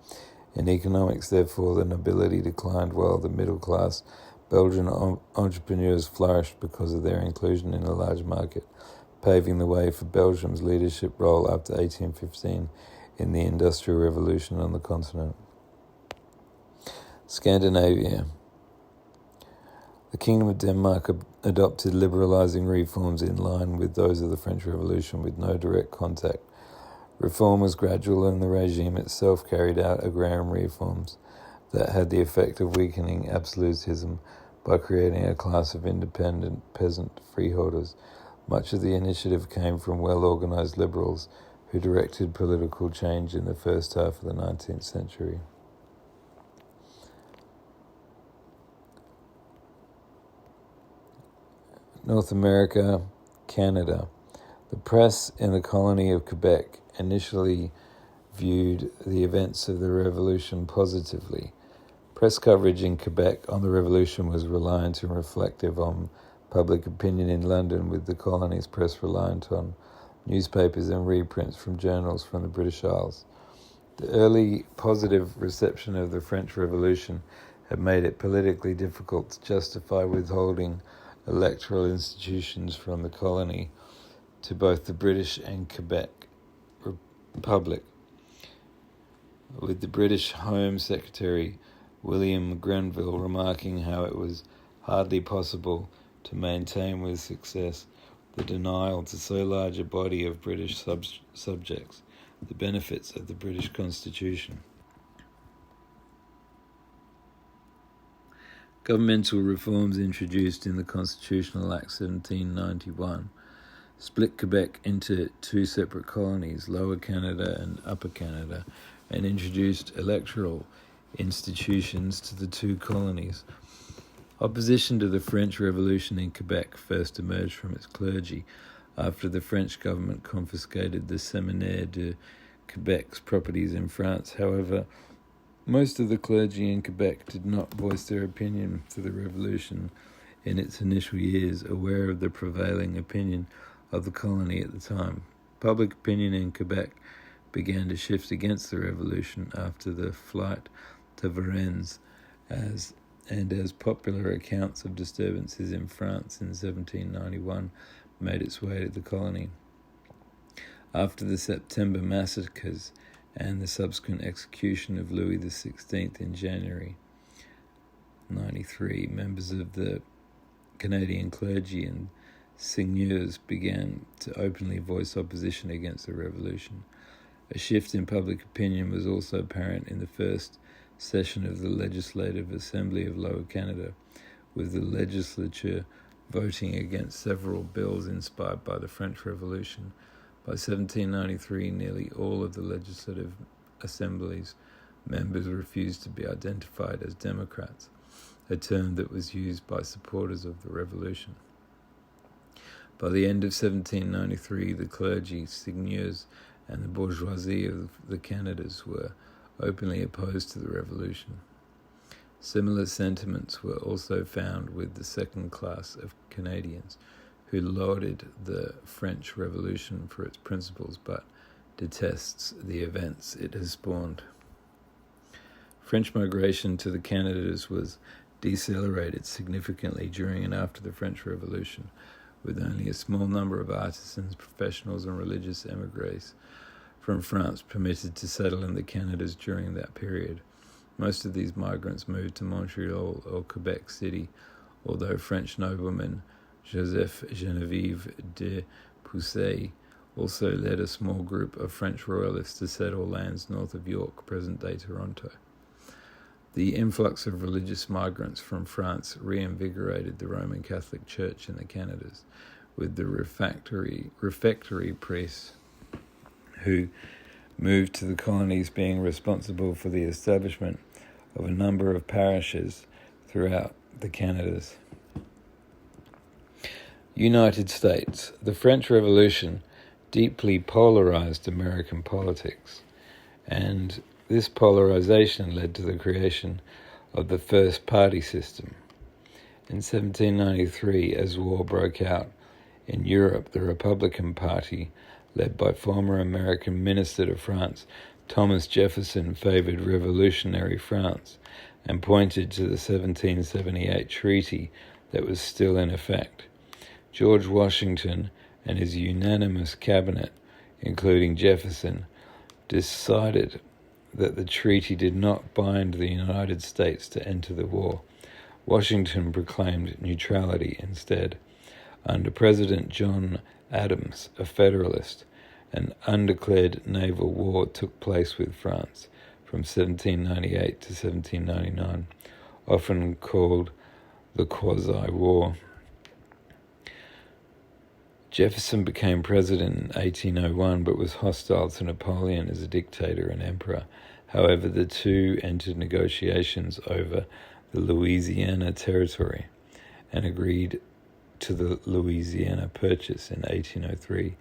In economics, therefore, the nobility declined while the middle class Belgian entrepreneurs flourished because of their inclusion in a large market, paving the way for Belgium's leadership role after 1815 in the Industrial Revolution on the continent. Scandinavia. The Kingdom of Denmark adopted liberalizing reforms in line with those of the French Revolution with no direct contact. Reform was gradual and the regime itself carried out agrarian reforms that had the effect of weakening absolutism by creating a class of independent peasant freeholders. Much of the initiative came from well-organized liberals who directed political change in the first half of the 19th century. North America, Canada. The press in the colony of Quebec initially viewed the events of the revolution positively. Press coverage in Quebec on the revolution was reliant and reflective on public opinion in London, with the colony's press reliant on newspapers and reprints from journals from the British Isles. The early positive reception of the French Revolution had made it politically difficult to justify withholding electoral institutions from the colony to both the British and Quebec Republic, with the British Home Secretary William Grenville remarking how it was hardly possible to maintain with success the denial to so large a body of British subjects the benefits of the British Constitution. Governmental reforms introduced in the Constitutional Act 1791 split Quebec into two separate colonies, Lower Canada and Upper Canada, and introduced electoral institutions to the two colonies. Opposition to the French Revolution in Quebec first emerged from its clergy after the French government confiscated the Séminaire de Quebec's properties in France. However, most of the clergy in Quebec did not voice their opinion for the revolution in its initial years, aware of the prevailing opinion of the colony at the time. Public opinion in Quebec began to shift against the revolution after the flight to Varennes, as popular accounts of disturbances in France in 1791 made its way to the colony. After the September massacres and the subsequent execution of Louis XVI in January 93, members of the Canadian clergy and seigneurs began to openly voice opposition against the revolution. A shift in public opinion was also apparent in the first session of the Legislative Assembly of Lower Canada, with the legislature voting against several bills inspired by the French Revolution. By 1793, nearly all of the Legislative Assembly's members refused to be identified as Democrats, a term that was used by supporters of the revolution. By the end of 1793, the clergy, seigneurs, and the bourgeoisie of the Canadas were openly opposed to the revolution. Similar sentiments were also found with the second class of Canadians, who lauded the French Revolution for its principles but detests the events it has spawned. French migration to the Canadas was decelerated significantly during and after the French Revolution, with only a small number of artisans, professionals, and religious émigrés from France permitted to settle in the Canadas during that period. Most of these migrants moved to Montreal or Quebec City, although French nobleman Joseph Geneviève de Puisay also led a small group of French royalists to settle lands north of York, present-day Toronto. The influx of religious migrants from France reinvigorated the Roman Catholic Church in the Canadas, with the refectory priests who moved to the colonies being responsible for the establishment of a number of parishes throughout the Canadas. United States. The French Revolution deeply polarized American politics, and this polarization led to the creation of the first party system. In 1793, as war broke out in Europe, the Republican Party, led by former American Minister to France Thomas Jefferson, favored revolutionary France and pointed to the 1778 treaty that was still in effect. George Washington and his unanimous cabinet, including Jefferson, decided that the treaty did not bind the United States to enter the war. Washington proclaimed neutrality instead. Under President John Adams, a Federalist, an undeclared naval war took place with France from 1798 to 1799, often called the Quasi-War. Jefferson became president in 1801 but was hostile to Napoleon as a dictator and emperor. However, the two entered negotiations over the Louisiana Territory and agreed to the Louisiana Purchase in 1803,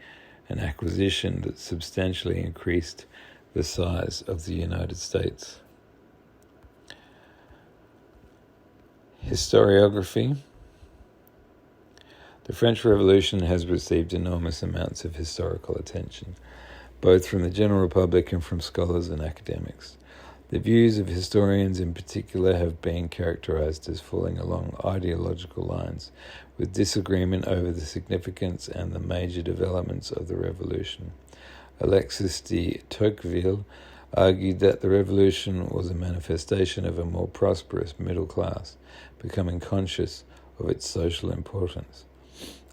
an acquisition that substantially increased the size of the United States. Historiography. The French Revolution has received enormous amounts of historical attention, both from the general public and from scholars and academics. The views of historians in particular have been characterized as falling along ideological lines, with disagreement over the significance and the major developments of the revolution. Alexis de Tocqueville argued that the revolution was a manifestation of a more prosperous middle class, becoming conscious of its social importance.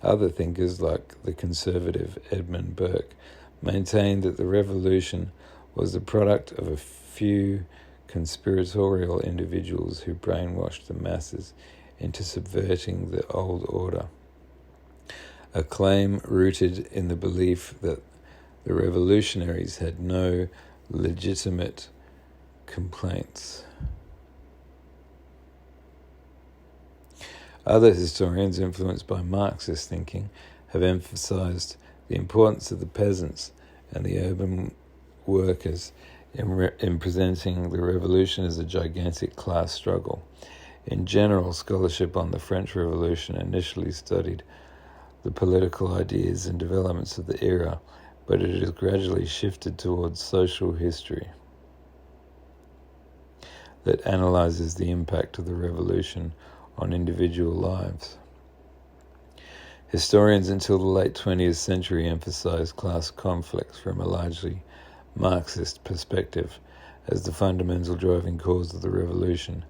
Other thinkers, like the conservative Edmund Burke, maintained that the revolution was the product of a few conspiratorial individuals who brainwashed the masses into subverting the old order, a claim rooted in the belief that the revolutionaries had no legitimate complaints. Other historians, influenced by Marxist thinking, have emphasized the importance of the peasants and the urban workers in presenting the revolution as a gigantic class struggle. In general, scholarship on the French Revolution initially studied the political ideas and developments of the era, but it has gradually shifted towards social history that analyzes the impact of the revolution on individual lives. Historians until the late 20th century emphasized class conflicts from a largely Marxist perspective as the fundamental driving cause of the revolution.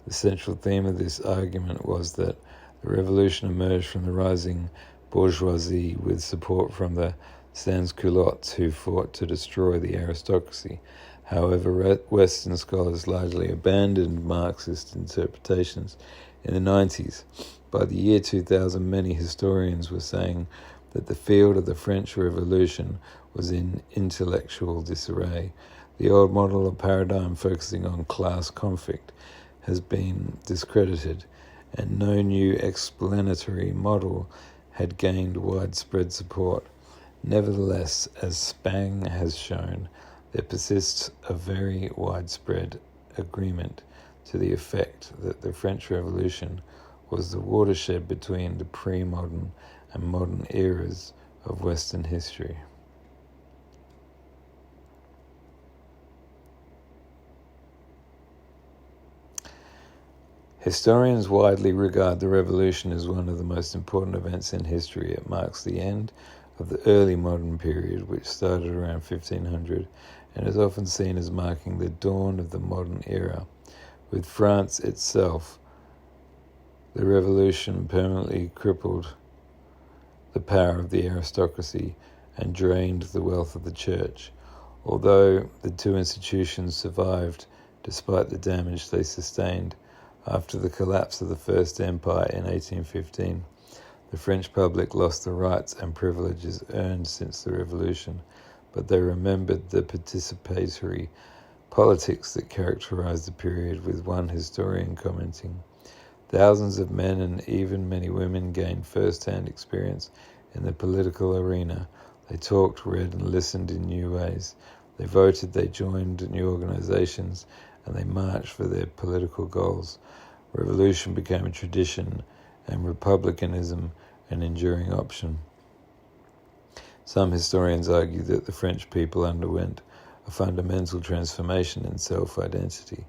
The central theme of this argument was that the revolution emerged from the rising bourgeoisie with support from the sans-culottes who fought to destroy the aristocracy. However, Western scholars largely abandoned Marxist interpretations in the 90s. By the year 2000, many historians were saying that the field of the French Revolution was in intellectual disarray. The old model of paradigm focusing on class conflict has been discredited, and no new explanatory model had gained widespread support. Nevertheless, as Spang has shown, there persists a very widespread agreement to the effect that the French Revolution was the watershed between the pre-modern and modern eras of Western history. Historians widely regard the Revolution as one of the most important events in history. It marks the end of the early modern period, which started around 1500, and is often seen as marking the dawn of the modern era. With France itself, the Revolution permanently crippled the power of the aristocracy and drained the wealth of the church. Although the two institutions survived despite the damage they sustained, after the collapse of the First Empire in 1815, the French public lost the rights and privileges earned since the Revolution, but they remembered the participatory politics that characterized the period, with one historian commenting, "Thousands of men and even many women gained first-hand experience in the political arena. They talked, read, and listened in new ways. They voted, they joined new organizations, and they marched for their political goals. Revolution became a tradition, and republicanism an enduring option." Some historians argue that the French people underwent a fundamental transformation in self-identity,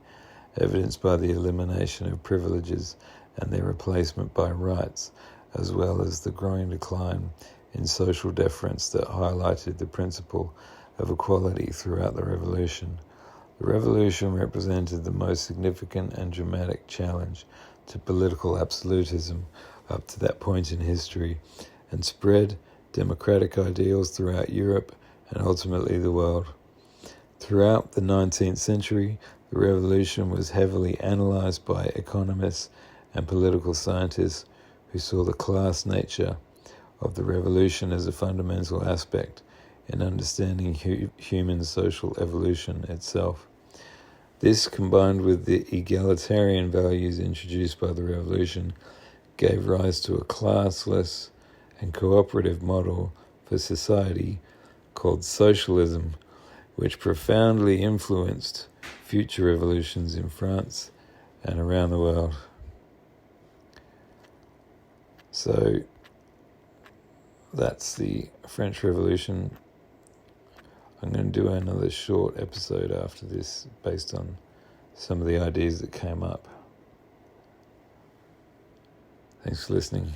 evidenced by the elimination of privileges and their replacement by rights, as well as the growing decline in social deference that highlighted the principle of equality throughout the Revolution. The Revolution represented the most significant and dramatic challenge to political absolutism up to that point in history, and spread democratic ideals throughout Europe and ultimately the world. Throughout the 19th century, the Revolution was heavily analysed by economists and political scientists who saw the class nature of the Revolution as a fundamental aspect in understanding human social evolution itself. This, combined with the egalitarian values introduced by the Revolution, gave rise to a classless and cooperative model for society called socialism, which profoundly influenced future revolutions in France and around the world. So that's the French Revolution. I'm going to do another short episode after this based on some of the ideas that came up. Thanks for listening.